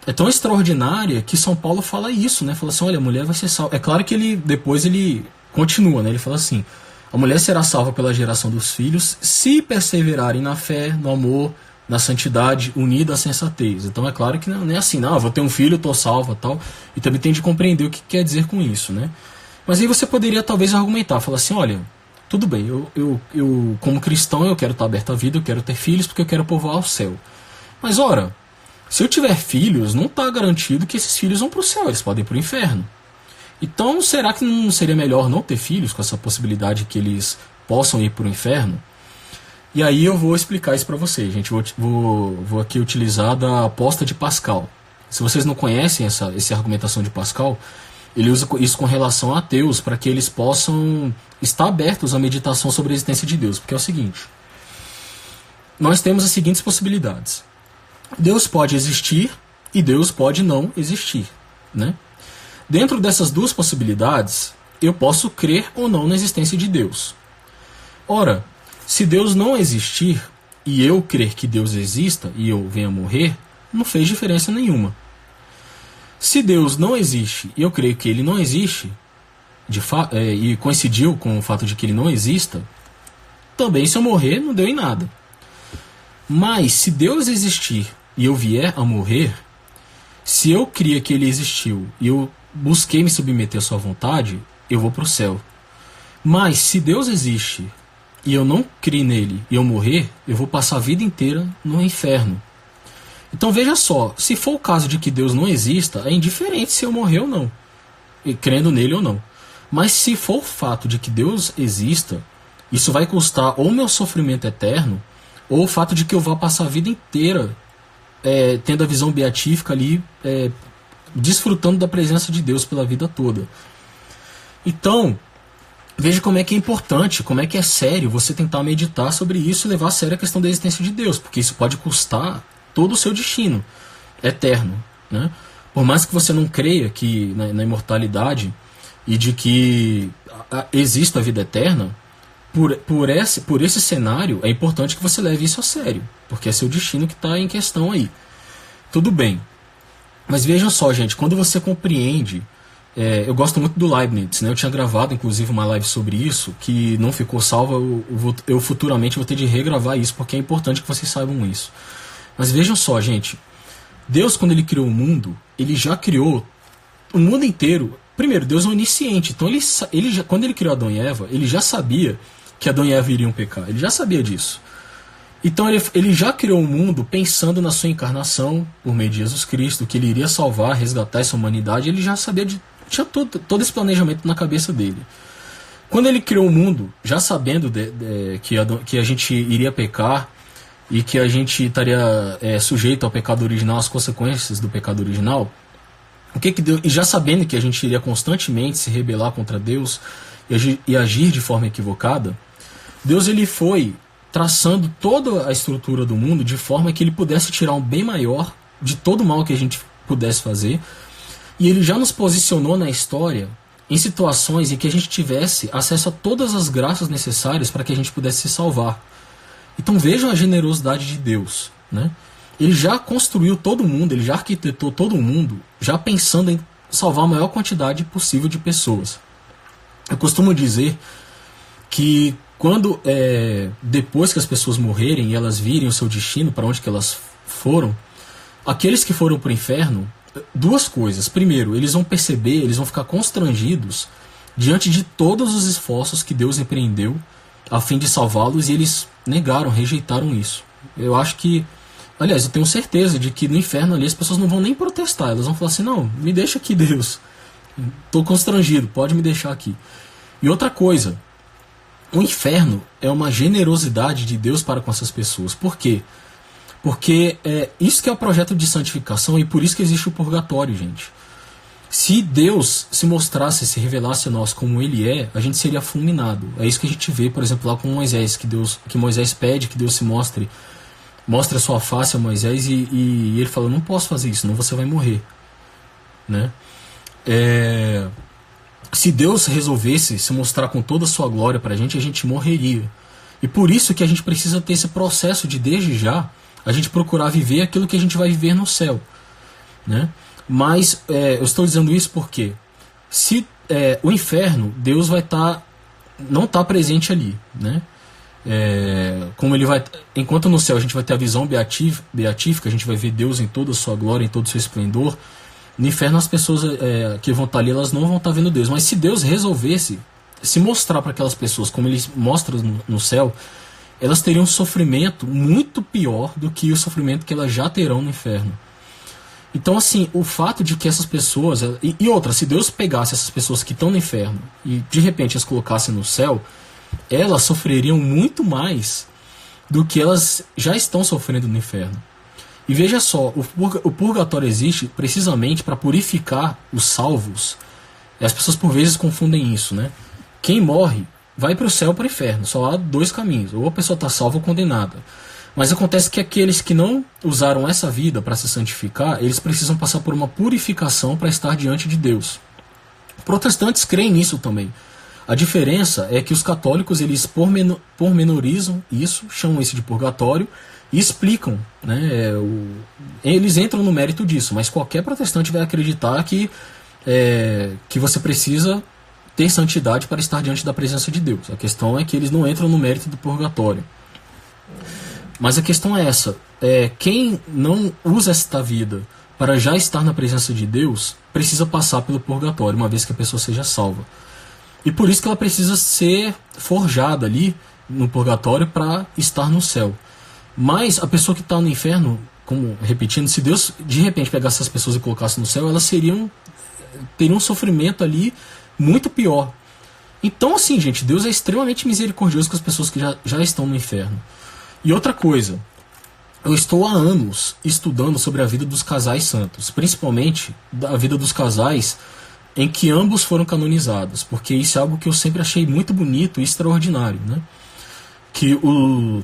É tão extraordinária que São Paulo fala isso, né? Fala assim, olha, a mulher vai ser salva. É claro que depois ele continua, né? Ele fala assim, a mulher será salva pela geração dos filhos se perseverarem na fé, no amor, na santidade, unida à sensatez. Então é claro que não é assim, não, vou ter um filho, estou salva, tal. E também tem de compreender o que quer dizer com isso, né? Mas aí você poderia talvez argumentar, falar assim, olha, tudo bem, eu como cristão eu quero estar aberto à vida, eu quero ter filhos porque eu quero povoar o céu. Mas ora, se eu tiver filhos, não está garantido que esses filhos vão para o céu, eles podem ir para o inferno. Então, será que não seria melhor não ter filhos com essa possibilidade que eles possam ir para o inferno? E aí eu vou explicar isso para vocês, gente. Vou aqui utilizar da aposta de Pascal. Se vocês não conhecem essa argumentação de Pascal, ele usa isso com relação a ateus, para que eles possam estar abertos à meditação sobre a existência de Deus. Porque é o seguinte, nós temos as seguintes possibilidades. Deus pode existir e Deus pode não existir, né? Dentro dessas duas possibilidades, eu posso crer ou não na existência de Deus. Ora, se Deus não existir e eu crer que Deus exista e eu venha morrer, não fez diferença nenhuma. Se Deus não existe e eu creio que Ele não existe, e coincidiu com o fato de que Ele não exista, também se eu morrer não deu em nada. Mas se Deus existir e eu vier a morrer, se eu cria que Ele existiu e eu busquei me submeter à sua vontade, eu vou para o céu. Mas se Deus existe e eu não criei nele e eu morrer, eu vou passar a vida inteira no inferno. Então veja só, se for o caso de que Deus não exista, é indiferente se eu morrer ou não, e crendo nele ou não. Mas se for o fato de que Deus exista, isso vai custar ou meu sofrimento eterno, ou o fato de que eu vá passar a vida inteira tendo a visão beatífica ali, desfrutando da presença de Deus pela vida toda. Então, veja como é que é importante, como é que é sério você tentar meditar sobre isso e levar a sério a questão da existência de Deus, porque isso pode custar todo o seu destino eterno, né? Por mais que você não creia que na imortalidade e de que exista a vida eterna, por esse cenário, é importante que você leve isso a sério, porque é seu destino que está em questão aí. Tudo bem. Mas vejam só, gente, quando você compreende... eu gosto muito do Leibniz, né? Eu tinha gravado, inclusive, uma live sobre isso, que não ficou salva. Eu futuramente vou ter de regravar isso, porque é importante que vocês saibam isso. Mas vejam só, gente. Deus, quando Ele criou o mundo, Ele já criou o mundo inteiro. Primeiro, Deus é onisciente. Então, quando Ele criou Adão e Eva, Ele já sabia que Adão e Eva iriam pecar. Ele já sabia disso. Então ele já criou o mundo pensando na sua encarnação por meio de Jesus Cristo, que Ele iria salvar, resgatar essa humanidade. Ele já sabia, tinha todo esse planejamento na cabeça dele. Quando Ele criou o mundo, já sabendo que a gente iria pecar e que a gente estaria sujeito ao pecado original, às consequências do pecado original, e já sabendo que a gente iria constantemente se rebelar contra Deus e agir de forma equivocada, Deus ele foi traçando toda a estrutura do mundo de forma que Ele pudesse tirar um bem maior de todo o mal que a gente pudesse fazer, e Ele já nos posicionou na história em situações em que a gente tivesse acesso a todas as graças necessárias para que a gente pudesse se salvar. Então vejam a generosidade de Deus, né? Ele já construiu todo o mundo, Ele já arquitetou todo o mundo, já pensando em salvar a maior quantidade possível de pessoas. Eu costumo dizer que quando depois que as pessoas morrerem e elas virem o seu destino, para onde que elas foram, aqueles que foram para o inferno, duas coisas. Primeiro, eles vão perceber, eles vão ficar constrangidos diante de todos os esforços que Deus empreendeu a fim de salvá-los, e eles negaram, rejeitaram isso. Eu acho que, aliás, eu tenho certeza de que no inferno ali as pessoas não vão nem protestar, elas vão falar assim: não, me deixa aqui, Deus, estou constrangido, pode me deixar aqui. E outra coisa, o inferno é uma generosidade de Deus para com essas pessoas. Por quê? Porque isso que é o projeto de santificação, e por isso que existe o purgatório, gente. Se Deus se mostrasse, se revelasse a nós como Ele é, a gente seria fulminado. É isso que a gente vê, por exemplo, lá com Moisés, que Moisés pede que Deus se mostre a sua face a Moisés, e ele fala: não posso fazer isso, senão você vai morrer, né? Se Deus resolvesse se mostrar com toda a sua glória pra gente, a gente morreria. E por isso que a gente precisa ter esse processo de, desde já, a gente procurar viver aquilo que a gente vai viver no céu, né? Mas eu estou dizendo isso porque se o inferno, Deus vai não tá presente ali, né? Como ele vai, enquanto no céu a gente vai ter a visão beatífica, a gente vai ver Deus em toda a sua glória, em todo o seu esplendor. No inferno as pessoas que vão estar ali, elas não vão estar vendo Deus. Mas se Deus resolvesse se mostrar para aquelas pessoas como Ele mostra no céu, elas teriam um sofrimento muito pior do que o sofrimento que elas já terão no inferno. Então, assim, o fato de que essas pessoas... E outra, se Deus pegasse essas pessoas que estão no inferno e de repente as colocasse no céu, elas sofreriam muito mais do que elas já estão sofrendo no inferno. E veja só, o purgatório existe precisamente para purificar os salvos. E as pessoas por vezes confundem isso, né? Quem morre vai para o céu ou para o inferno. Só há dois caminhos: ou a pessoa está salva ou condenada. Mas acontece que aqueles que não usaram essa vida para se santificar, eles precisam passar por uma purificação para estar diante de Deus. Protestantes creem nisso também. A diferença é que os católicos, eles pormenorizam isso, chamam isso de purgatório e explicam, né? Eles entram no mérito disso, mas qualquer protestante vai acreditar que você precisa ter santidade para estar diante da presença de Deus. A questão é que eles não entram no mérito do purgatório. Mas a questão é essa: quem não usa esta vida para já estar na presença de Deus, precisa passar pelo purgatório, uma vez que a pessoa seja salva. E por isso que ela precisa ser forjada ali no purgatório para estar no céu. Mas a pessoa que está no inferno, como repetindo, se Deus de repente pegasse essas pessoas e colocasse no céu, elas teriam um sofrimento ali muito pior. Então, assim, gente, Deus é extremamente misericordioso com as pessoas que já estão no inferno. E outra coisa, eu estou há anos estudando sobre a vida dos casais santos, principalmente a vida dos casais em que ambos foram canonizados, porque isso é algo que eu sempre achei muito bonito e extraordinário, né? Que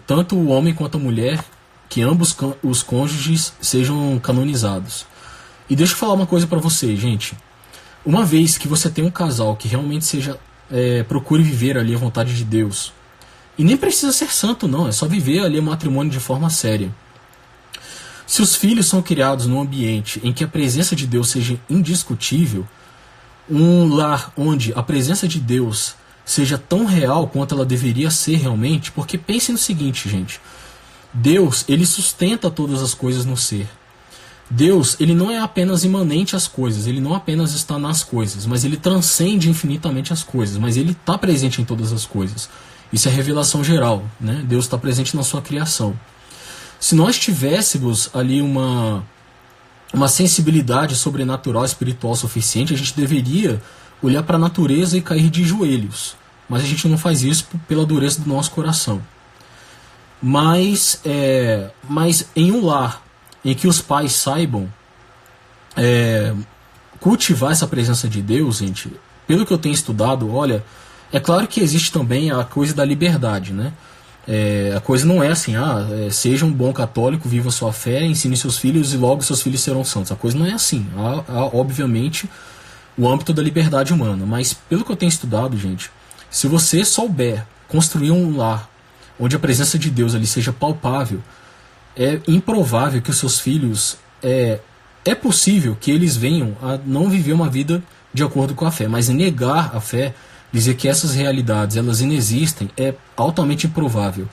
tanto o homem quanto a mulher, que ambos os cônjuges sejam canonizados. E deixa eu falar uma coisa para vocês, gente. Uma vez que você tem um casal que realmente procure viver ali a vontade de Deus, e nem precisa ser santo não, é só viver ali o matrimônio de forma séria. Se os filhos são criados num ambiente em que a presença de Deus seja indiscutível, um lar onde a presença de Deus seja tão real quanto ela deveria ser realmente, porque pensem no seguinte, gente: Deus, ele sustenta todas as coisas no ser. Deus, ele não é apenas imanente às coisas, ele não apenas está nas coisas, mas ele transcende infinitamente as coisas, mas ele está presente em todas as coisas. Isso é revelação geral, né? Deus está presente na sua criação. Se nós tivéssemos ali uma sensibilidade sobrenatural, espiritual suficiente, a gente deveria olhar para a natureza e cair de joelhos. Mas a gente não faz isso pela dureza do nosso coração. Mas em um lar em que os pais saibam cultivar essa presença de Deus, gente, pelo que eu tenho estudado, olha, é claro que existe também a coisa da liberdade, né? A coisa não é assim, seja um bom católico, viva sua fé, ensine seus filhos e logo seus filhos serão santos. A coisa não é assim. Há obviamente, o âmbito da liberdade humana. Mas, pelo que eu tenho estudado, gente, se você souber construir um lar onde a presença de Deus ali seja palpável, é improvável que os seus filhos... É possível que eles venham a não viver uma vida de acordo com a fé, mas negar a fé, dizer que essas realidades elas inexistem, é altamente improvável.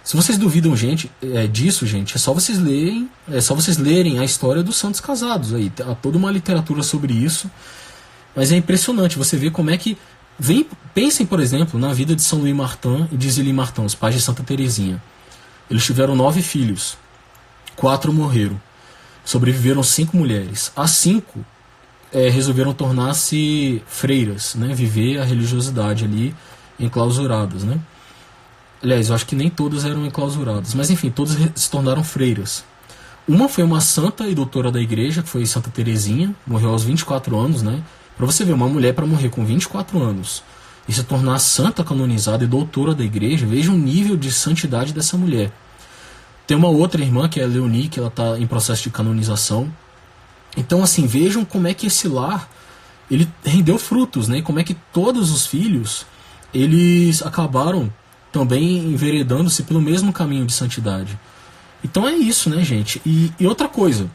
Se vocês duvidam, gente, disso, gente, é só vocês lerem a história dos santos casados aí. Há toda uma literatura sobre isso. Mas é impressionante você ver como é que pensem, por exemplo, na vida de São Louis Martin e de Zélie Martin, os pais de Santa Teresinha. Eles tiveram 9 filhos. 4 morreram. Sobreviveram 5 mulheres. As 5 resolveram tornar-se freiras, né? Viver a religiosidade ali enclausuradas, né? Aliás, eu acho que nem todas eram enclausuradas, mas enfim, todas se tornaram freiras. Uma foi uma santa e doutora da igreja, que foi Santa Teresinha, morreu aos 24 anos, né? Para você ver, uma mulher para morrer com 24 anos e se tornar santa canonizada e doutora da igreja, veja o nível de santidade dessa mulher. Tem uma outra irmã, que é a Leonie, que ela está em processo de canonização. Então, assim, vejam como é que esse lar ele rendeu frutos, né? Como é que todos os filhos eles acabaram também enveredando-se pelo mesmo caminho de santidade. Então é isso, né, gente? E outra coisa,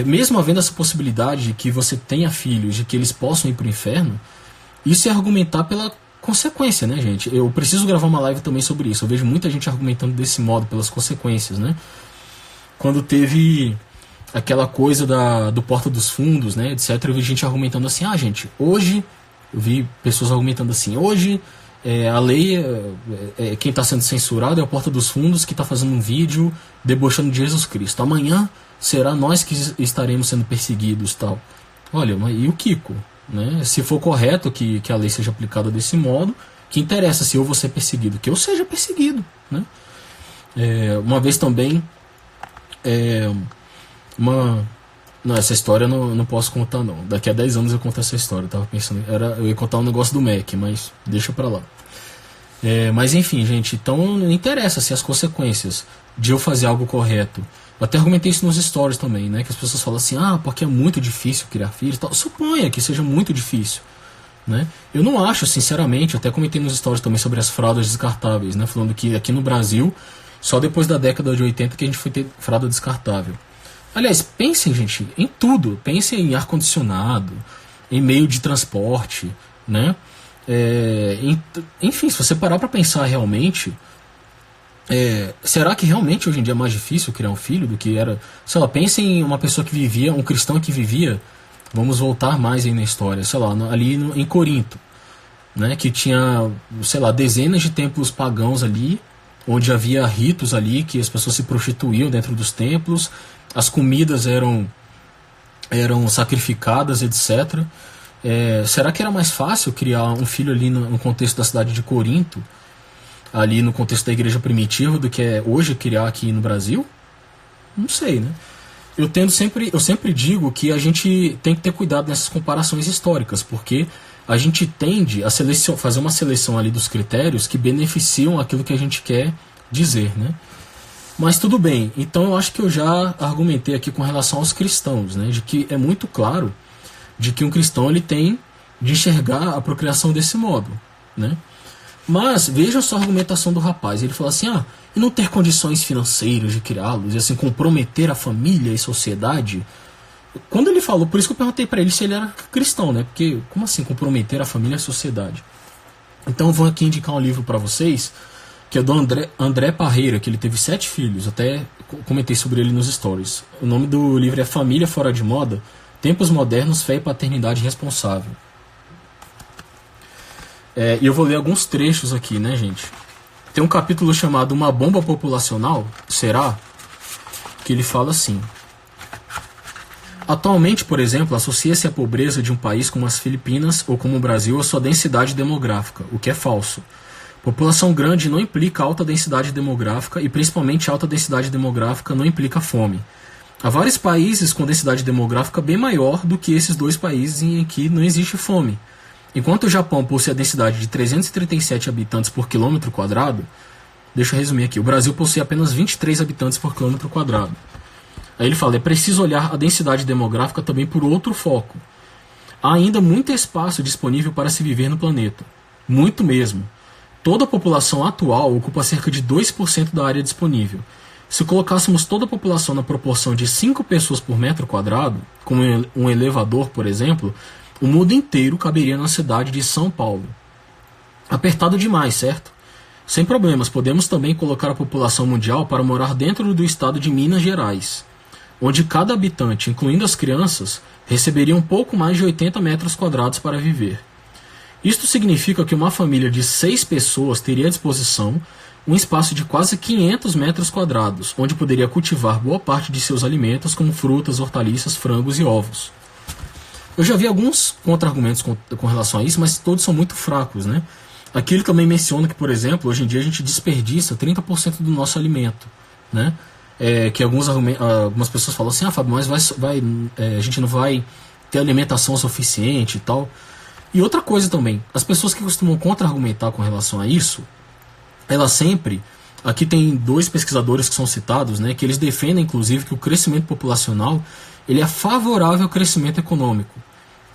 mesmo havendo essa possibilidade de que você tenha filhos, de que eles possam ir para o inferno, isso é argumentar pela consequência, né, gente? Eu preciso gravar uma live também sobre isso. Eu vejo muita gente argumentando desse modo, pelas consequências, né? Quando teve aquela coisa do Porta dos Fundos, né, etc., eu vi gente argumentando assim, gente, hoje, eu vi pessoas argumentando assim, hoje a lei, quem está sendo censurado é o Porta dos Fundos, que está fazendo um vídeo debochando de Jesus Cristo. Amanhã será nós que estaremos sendo perseguidos, tal. Olha, mas e o Kiko? Né? Se for correto que a lei seja aplicada desse modo, que interessa se eu vou ser perseguido? Que eu seja perseguido. Né? Uma vez também, não, essa história eu não posso contar não. Daqui a 10 anos eu conto essa história. Eu tava pensando, eu ia contar um negócio do Mac, mas deixa pra lá. Mas enfim, gente, então não interessa se as consequências de eu fazer algo correto. Eu até argumentei isso nos stories também, né? Que as pessoas falam assim, porque é muito difícil criar filhos e tal. Suponha que seja muito difícil, né? Eu não acho, sinceramente, eu até comentei nos stories também sobre as fraldas descartáveis, né? Falando que aqui no Brasil, só depois da década de 80 que a gente foi ter fralda descartável. Aliás, pensem, gente, em tudo. Pensem em ar-condicionado, em meio de transporte, né? Enfim, se você parar para pensar realmente, será que realmente hoje em dia é mais difícil criar um filho do que era? Sei lá, pensem em uma pessoa que vivia, um cristão que vivia, vamos voltar mais aí na história, sei lá, ali em Corinto, né? Que tinha, sei lá, dezenas de templos pagãos ali, onde havia ritos ali, que as pessoas se prostituíam dentro dos templos, as comidas eram sacrificadas, etc. Será que era mais fácil criar um filho ali no contexto da cidade de Corinto, ali no contexto da igreja primitiva, do que é hoje criar aqui no Brasil? Não sei, né? Eu sempre digo que a gente tem que ter cuidado nessas comparações históricas, porque a gente tende a fazer uma seleção ali dos critérios que beneficiam aquilo que a gente quer dizer, né? Mas tudo bem, então eu acho que eu já argumentei aqui com relação aos cristãos, né, de que é muito claro de que um cristão ele tem de enxergar a procriação desse modo, né? Mas veja só a argumentação do rapaz, ele fala assim, e não ter condições financeiras de criá-los, e assim, comprometer a família e sociedade. Quando ele falou, por isso que eu perguntei para ele se ele era cristão, né, porque como assim comprometer a família e a sociedade? Então eu vou aqui indicar um livro para vocês, que é do André Parreira, que ele teve 7 filhos, até comentei sobre ele nos stories. O nome do livro é Família Fora de Moda, Tempos Modernos, Fé e Paternidade Responsável. E eu vou ler alguns trechos aqui, né, gente? Tem um capítulo chamado Uma Bomba Populacional, será? Que ele fala assim: atualmente, por exemplo, associa-se a pobreza de um país como as Filipinas ou como o Brasil à sua densidade demográfica, o que é falso. População grande não implica alta densidade demográfica e principalmente alta densidade demográfica não implica fome. Há vários países com densidade demográfica bem maior do que esses 2 países em que não existe fome. Enquanto o Japão possui a densidade de 337 habitantes por quilômetro quadrado, deixa eu resumir aqui, o Brasil possui apenas 23 habitantes por quilômetro quadrado. Aí ele fala, é preciso olhar a densidade demográfica também por outro foco. Há ainda muito espaço disponível para se viver no planeta. Muito mesmo. Toda a população atual ocupa cerca de 2% da área disponível. Se colocássemos toda a população na proporção de 5 pessoas por metro quadrado, como um elevador, por exemplo, o mundo inteiro caberia na cidade de São Paulo. Apertado demais, certo? Sem problemas, podemos também colocar a população mundial para morar dentro do estado de Minas Gerais, onde cada habitante, incluindo as crianças, receberia um pouco mais de 80 metros quadrados para viver. Isto significa que uma família de 6 pessoas teria à disposição um espaço de quase 500 metros quadrados, onde poderia cultivar boa parte de seus alimentos, como frutas, hortaliças, frangos e ovos. Eu já vi alguns contra-argumentos com relação a isso, mas todos são muito fracos, né? Aqui ele também menciona que, por exemplo, hoje em dia a gente desperdiça 30% do nosso alimento, né? Que algumas pessoas falam assim, Fábio, mas a gente não vai ter alimentação suficiente e tal. E outra coisa também, as pessoas que costumam contra-argumentar com relação a isso, elas sempre, aqui tem 2 pesquisadores que são citados, né, que eles defendem inclusive que o crescimento populacional ele é favorável ao crescimento econômico,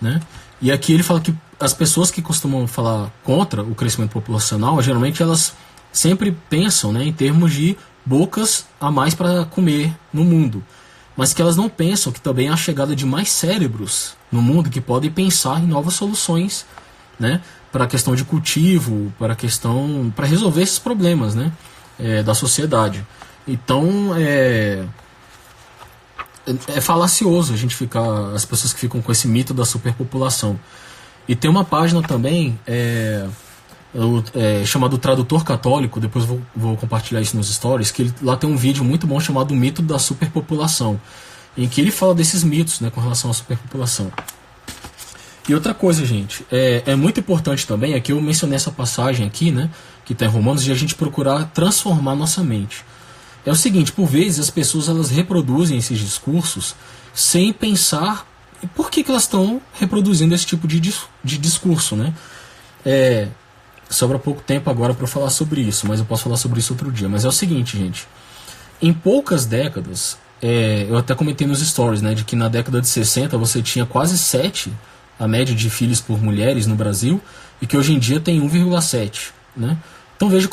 né? E aqui ele fala que as pessoas que costumam falar contra o crescimento populacional, geralmente elas sempre pensam, né, em termos de bocas a mais para comer no mundo, mas que elas não pensam que também há a chegada de mais cérebros no mundo que podem pensar em novas soluções, né, para a questão de cultivo, para resolver esses problemas, né, da sociedade. Então é falacioso a gente as pessoas que ficam com esse mito da superpopulação. E tem uma página também chamado Tradutor Católico, depois vou compartilhar isso nos stories, que lá tem um vídeo muito bom chamado O Mito da Superpopulação, em que ele fala desses mitos, né, com relação à superpopulação. E outra coisa, gente, é muito importante também, aqui eu mencionei essa passagem aqui, né, que está em Romanos, de a gente procurar transformar nossa mente. É o seguinte, por vezes as pessoas elas reproduzem esses discursos sem pensar por que elas estão reproduzindo esse tipo de discurso, né? Sobra pouco tempo agora para eu falar sobre isso, mas eu posso falar sobre isso outro dia. Mas é o seguinte, gente, em poucas décadas, eu até comentei nos stories, né, de que na década de 60 você tinha quase 7 a média de filhos por mulheres no Brasil, e que hoje em dia tem 1,7, né? Então veja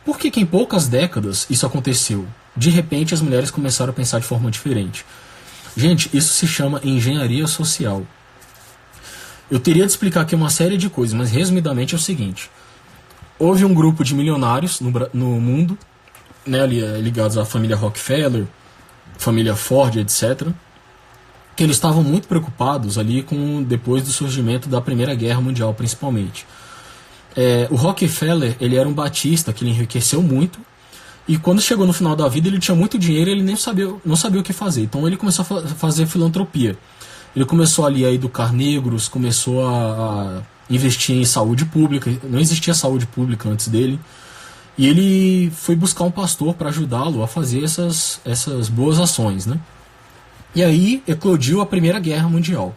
por que em poucas décadas isso aconteceu. De repente as mulheres começaram a pensar de forma diferente. Gente, isso se chama engenharia social. Eu teria de explicar aqui uma série de coisas, mas resumidamente é o seguinte. Houve um grupo de milionários no mundo, né, ligados à família Rockefeller, família Ford, etc., que eles estavam muito preocupados ali depois do surgimento da Primeira Guerra Mundial, principalmente. O Rockefeller, ele era um batista que ele enriqueceu muito, e quando chegou no final da vida ele tinha muito dinheiro e ele não sabia o que fazer. Então ele começou a fazer filantropia. Ele começou ali a educar negros, começou a investir em saúde pública. Não existia saúde pública antes dele. E ele foi buscar um pastor para ajudá-lo a fazer essas boas ações, né? E aí eclodiu a Primeira Guerra Mundial.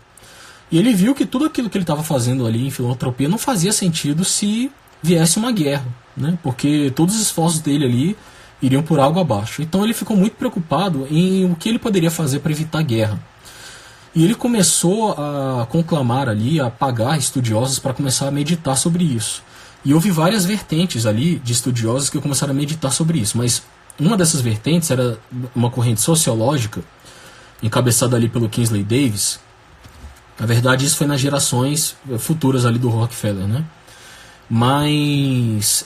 E ele viu que tudo aquilo que ele estava fazendo ali em filantropia não fazia sentido se viesse uma guerra, né? Porque todos os esforços dele ali iriam por água abaixo. Então ele ficou muito preocupado em o que ele poderia fazer para evitar guerra. E ele começou a conclamar ali, a pagar estudiosos para começar a meditar sobre isso. E houve várias vertentes ali de estudiosos que começaram a meditar sobre isso. Mas uma dessas vertentes era uma corrente sociológica, encabeçada ali pelo Kingsley Davis. Na verdade, isso foi nas gerações futuras ali do Rockefeller, né? Mas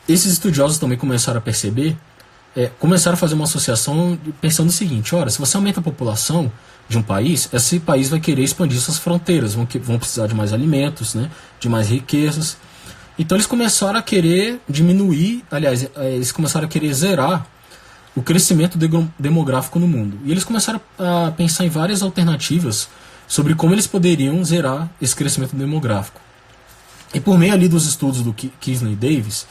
esses estudiosos também começaram a perceber, começaram a fazer uma associação pensando o seguinte: ora, se você aumenta a população de um país, esse país vai querer expandir suas fronteiras, vão precisar de mais alimentos, né, de mais riquezas. Então eles começaram a querer diminuir, aliás, eles começaram a querer zerar o crescimento demográfico no mundo. E eles começaram a pensar em várias alternativas sobre como eles poderiam zerar esse crescimento demográfico. E por meio ali dos estudos do Kingsley Davis,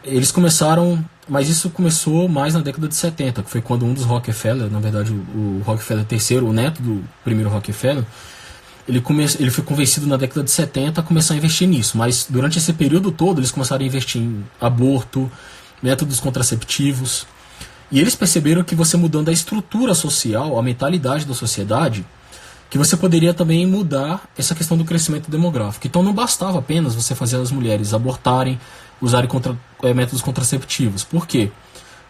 eles começaram, mas isso começou mais na década de 70, que foi quando um dos Rockefeller, na verdade o Rockefeller III, o neto do primeiro Rockefeller, ele foi convencido na década de 70 a começar a investir nisso, mas durante esse período todo eles começaram a investir em aborto, métodos contraceptivos, e eles perceberam que você mudando a estrutura social, a mentalidade da sociedade, que você poderia também mudar essa questão do crescimento demográfico. Então não bastava apenas você fazer as mulheres abortarem, usarem métodos contraceptivos. Por quê?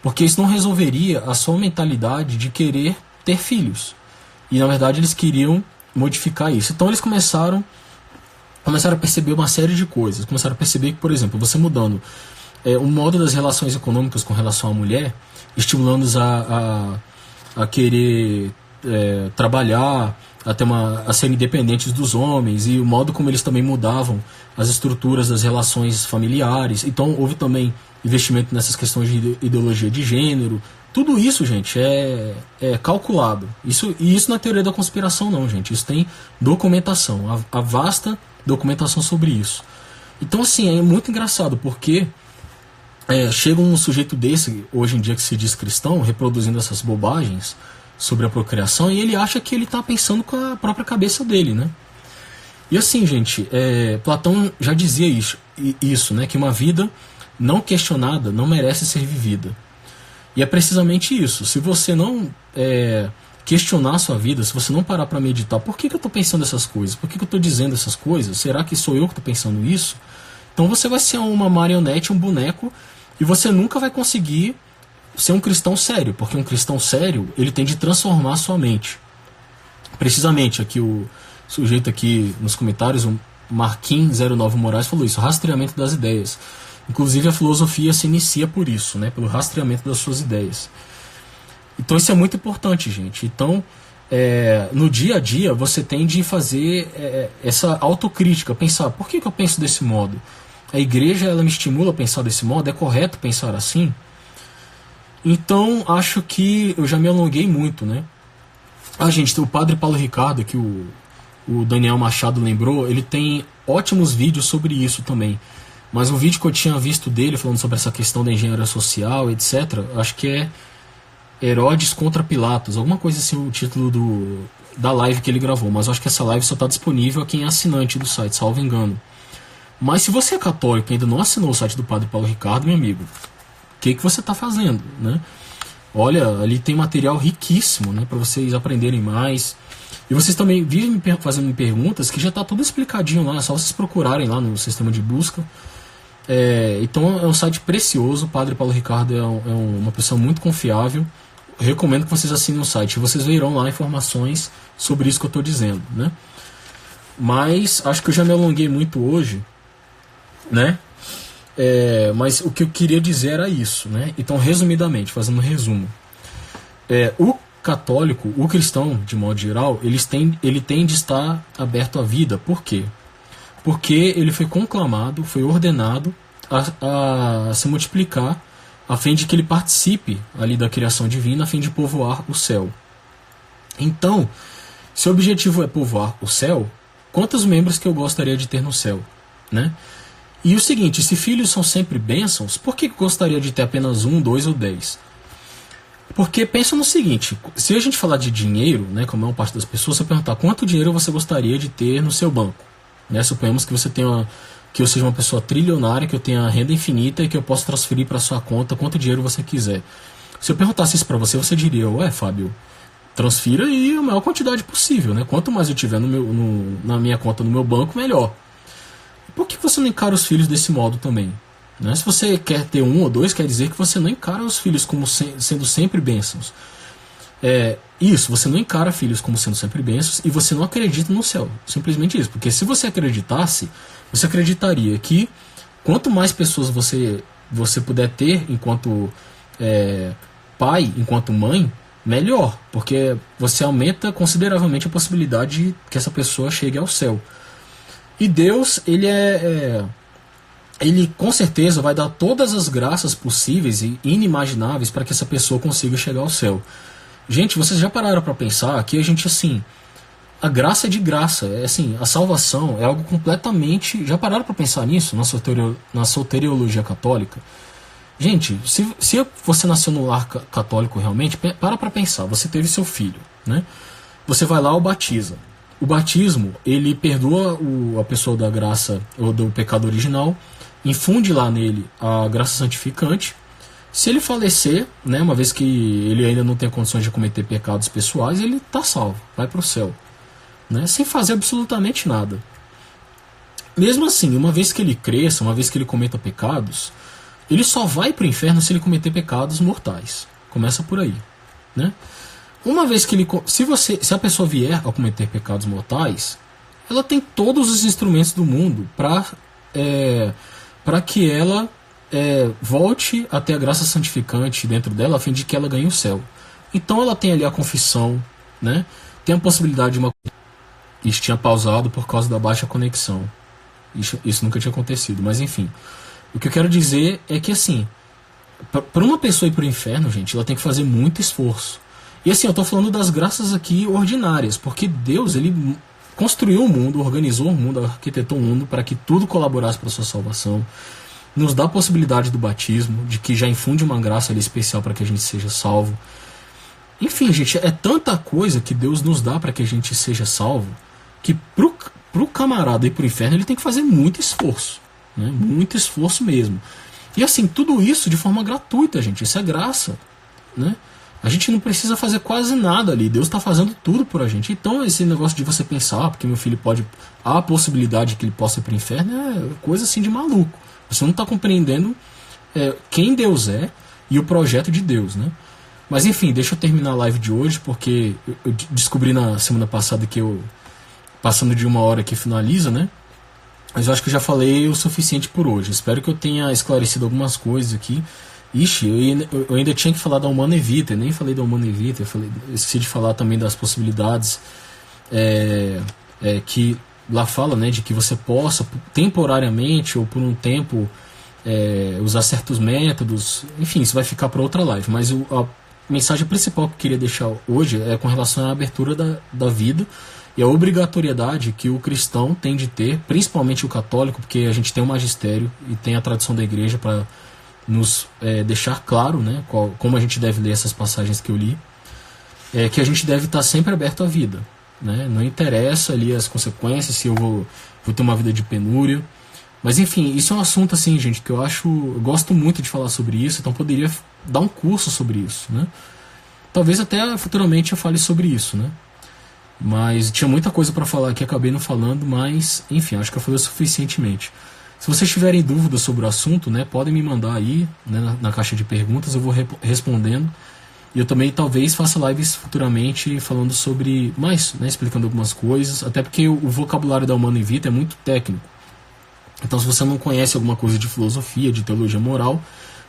Porque isso não resolveria a sua mentalidade de querer ter filhos. E na verdade eles queriam modificar isso. Então eles começaram começaram a perceber uma série de coisas. Começaram a perceber que, por exemplo, você mudando o modo das relações econômicas com relação à mulher, estimulando-os a querer trabalhar, a serem independentes dos homens, e o modo como eles também mudavam as estruturas das relações familiares. Então houve também investimento nessas questões de ideologia de gênero. Tudo isso, gente, é calculado. E isso não é teoria da conspiração, não, gente. Isso tem documentação, a vasta documentação sobre isso. Então, assim, é muito engraçado, porque chega um sujeito desse, hoje em dia, que se diz cristão, reproduzindo essas bobagens sobre a procriação, e ele acha que ele está pensando com a própria cabeça dele, né? E assim, gente, Platão já dizia isso, né? Que uma vida não questionada não merece ser vivida. E é precisamente isso. Se você não questionar a sua vida, se você não parar para meditar, por que eu estou pensando essas coisas? Por que eu estou dizendo essas coisas? Será que sou eu que estou pensando isso? Então você vai ser uma marionete, um boneco, e você nunca vai conseguir ser um cristão sério, porque um cristão sério, ele tem de transformar a sua mente. Precisamente, aqui o sujeito aqui nos comentários, o Marquinhos09 Moraes, falou isso, rastreamento das ideias. Inclusive a filosofia se inicia por isso, né, pelo rastreamento das suas ideias. Então isso é muito importante, gente. Então, no dia a dia, você tem de fazer essa autocrítica, pensar, por que eu penso desse modo? A igreja, ela me estimula a pensar desse modo? É correto pensar assim? Então, acho que eu já me alonguei muito, né? Gente, o padre Paulo Ricardo, que o Daniel Machado lembrou, ele tem ótimos vídeos sobre isso também. Mas o vídeo que eu tinha visto dele, falando sobre essa questão da engenharia social, etc., acho que é Herodes contra Pilatos, alguma coisa assim, o título da live que ele gravou. Mas eu acho que essa live só está disponível a quem é assinante do site, salvo engano. Mas se você é católico e ainda não assinou o site do padre Paulo Ricardo, meu amigo, o que você está fazendo, né? Olha, ali tem material riquíssimo, né, para vocês aprenderem mais. E vocês também vivem fazendo perguntas que já está tudo explicadinho lá, é só vocês procurarem lá no sistema de busca. Então é um site precioso. O padre Paulo Ricardo é uma pessoa muito confiável. Eu recomendo que vocês assinem o site e vocês verão lá informações sobre isso que eu estou dizendo, né? Mas acho que eu já me alonguei muito hoje, né? Mas o que eu queria dizer era isso, né? Então, resumidamente, fazendo um resumo, o católico, o cristão, de modo geral, ele tem de estar aberto à vida. Por quê? Porque ele foi conclamado, foi ordenado a se multiplicar, a fim de que ele participe ali da criação divina, a fim de povoar o céu. Então, se o objetivo é povoar o céu, quantos membros que eu gostaria de ter no céu, né? E o seguinte, se filhos são sempre bênçãos, por que eu gostaria de ter apenas 1, 2 ou 10? Porque pensa no seguinte, se a gente falar de dinheiro, né, como é uma parte das pessoas, você perguntar quanto dinheiro você gostaria de ter no seu banco, né? Suponhamos que você tenha, que eu seja uma pessoa trilionária, que eu tenha renda infinita e que eu possa transferir para sua conta quanto dinheiro você quiser. Se eu perguntasse isso para você, você diria, Fábio, transfira aí a maior quantidade possível, né? Quanto mais eu tiver na minha conta, no meu banco, melhor. Por que você não encara os filhos desse modo também? Né? Se você quer ter 1 ou 2, quer dizer que você não encara os filhos como sendo sempre bênçãos. Isso, você não encara filhos como sendo sempre bênçãos e você não acredita no céu. Simplesmente isso. Porque se você acreditasse, você acreditaria que quanto mais pessoas você puder ter enquanto pai, enquanto mãe, melhor. Porque você aumenta consideravelmente a possibilidade de que essa pessoa chegue ao céu. E Deus, ele com certeza vai dar todas as graças possíveis e inimagináveis para que essa pessoa consiga chegar ao céu. Gente, vocês já pararam para pensar que a gente, assim, a graça é de graça, assim, a salvação é algo completamente... Já pararam para pensar nisso na soteriologia católica? Gente, se você nasceu no lar católico realmente, para pensar, você teve seu filho, né? Você vai lá e o batiza. O batismo, ele perdoa a pessoa da graça ou do pecado original, infunde lá nele a graça santificante. Se ele falecer, né, uma vez que ele ainda não tem condições de cometer pecados pessoais, ele está salvo, vai para o céu, né, sem fazer absolutamente nada. Mesmo assim, uma vez que ele cresça, uma vez que ele cometa pecados, ele só vai para o inferno se ele cometer pecados mortais. Começa por aí, né? Uma vez que se a pessoa vier a cometer pecados mortais, ela tem todos os instrumentos do mundo para que ela volte a ter a graça santificante dentro dela, a fim de que ela ganhe o céu. Então ela tem ali a confissão, né? Tem a possibilidade de uma... Isso tinha pausado por causa da baixa conexão. Isso nunca tinha acontecido, mas enfim. O que eu quero dizer é que, assim, para uma pessoa ir para o inferno, gente, ela tem que fazer muito esforço. E assim, eu estou falando das graças aqui ordinárias, porque Deus, ele construiu o mundo, organizou o mundo, arquitetou o mundo para que tudo colaborasse para a sua salvação. Nos dá a possibilidade do batismo, de que já infunde uma graça ali especial para que a gente seja salvo. Enfim, gente, é tanta coisa que Deus nos dá para que a gente seja salvo, que pro camarada ir pro inferno ele tem que fazer muito esforço, né? Muito esforço mesmo. E assim, tudo isso de forma gratuita, gente, isso é graça, né? A gente não precisa fazer quase nada ali, Deus está fazendo tudo por a gente. Então esse negócio de você pensar, porque meu filho pode, há a possibilidade que ele possa ir pro inferno, é coisa assim de maluco. Você não está compreendendo quem Deus é e o projeto de Deus, né? Mas enfim, deixa eu terminar a live de hoje, porque eu descobri na semana passada que eu, passando de 1 hora que finaliza, né? Mas eu acho que eu já falei o suficiente por hoje. Espero que eu tenha esclarecido algumas coisas aqui. Ixi, eu ainda tinha que falar da Humana Evita, eu nem falei da Humana Evita, eu esqueci de falar também das possibilidades que lá fala, né, de que você possa temporariamente ou por um tempo usar certos métodos. Enfim, isso vai ficar para outra live, mas a mensagem principal que eu queria deixar hoje é com relação à abertura da vida e a obrigatoriedade que o cristão tem de ter, principalmente o católico, porque a gente tem o magistério e tem a tradição da igreja para nos deixar claro, né, como a gente deve ler essas passagens que eu li, que a gente deve estar sempre aberto à vida, né? Não interessa ali as consequências, se eu vou ter uma vida de penúria. Mas enfim, isso é um assunto assim, gente, que eu gosto muito de falar sobre isso, então poderia dar um curso sobre isso, né? Talvez até futuramente eu fale sobre isso, né? Mas tinha muita coisa para falar aqui, acabei não falando, mas enfim, acho que eu falei suficientemente. Se vocês tiverem dúvidas sobre o assunto, né, podem me mandar aí, né, na caixa de perguntas, eu vou respondendo. E eu também talvez faça lives futuramente falando sobre mais, né, explicando algumas coisas, até porque o vocabulário da Humana Evita é muito técnico. Então, se você não conhece alguma coisa de filosofia, de teologia moral,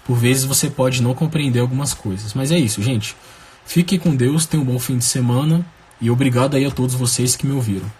por vezes você pode não compreender algumas coisas. Mas é isso, gente. Fique com Deus, tenha um bom fim de semana e obrigado aí a todos vocês que me ouviram.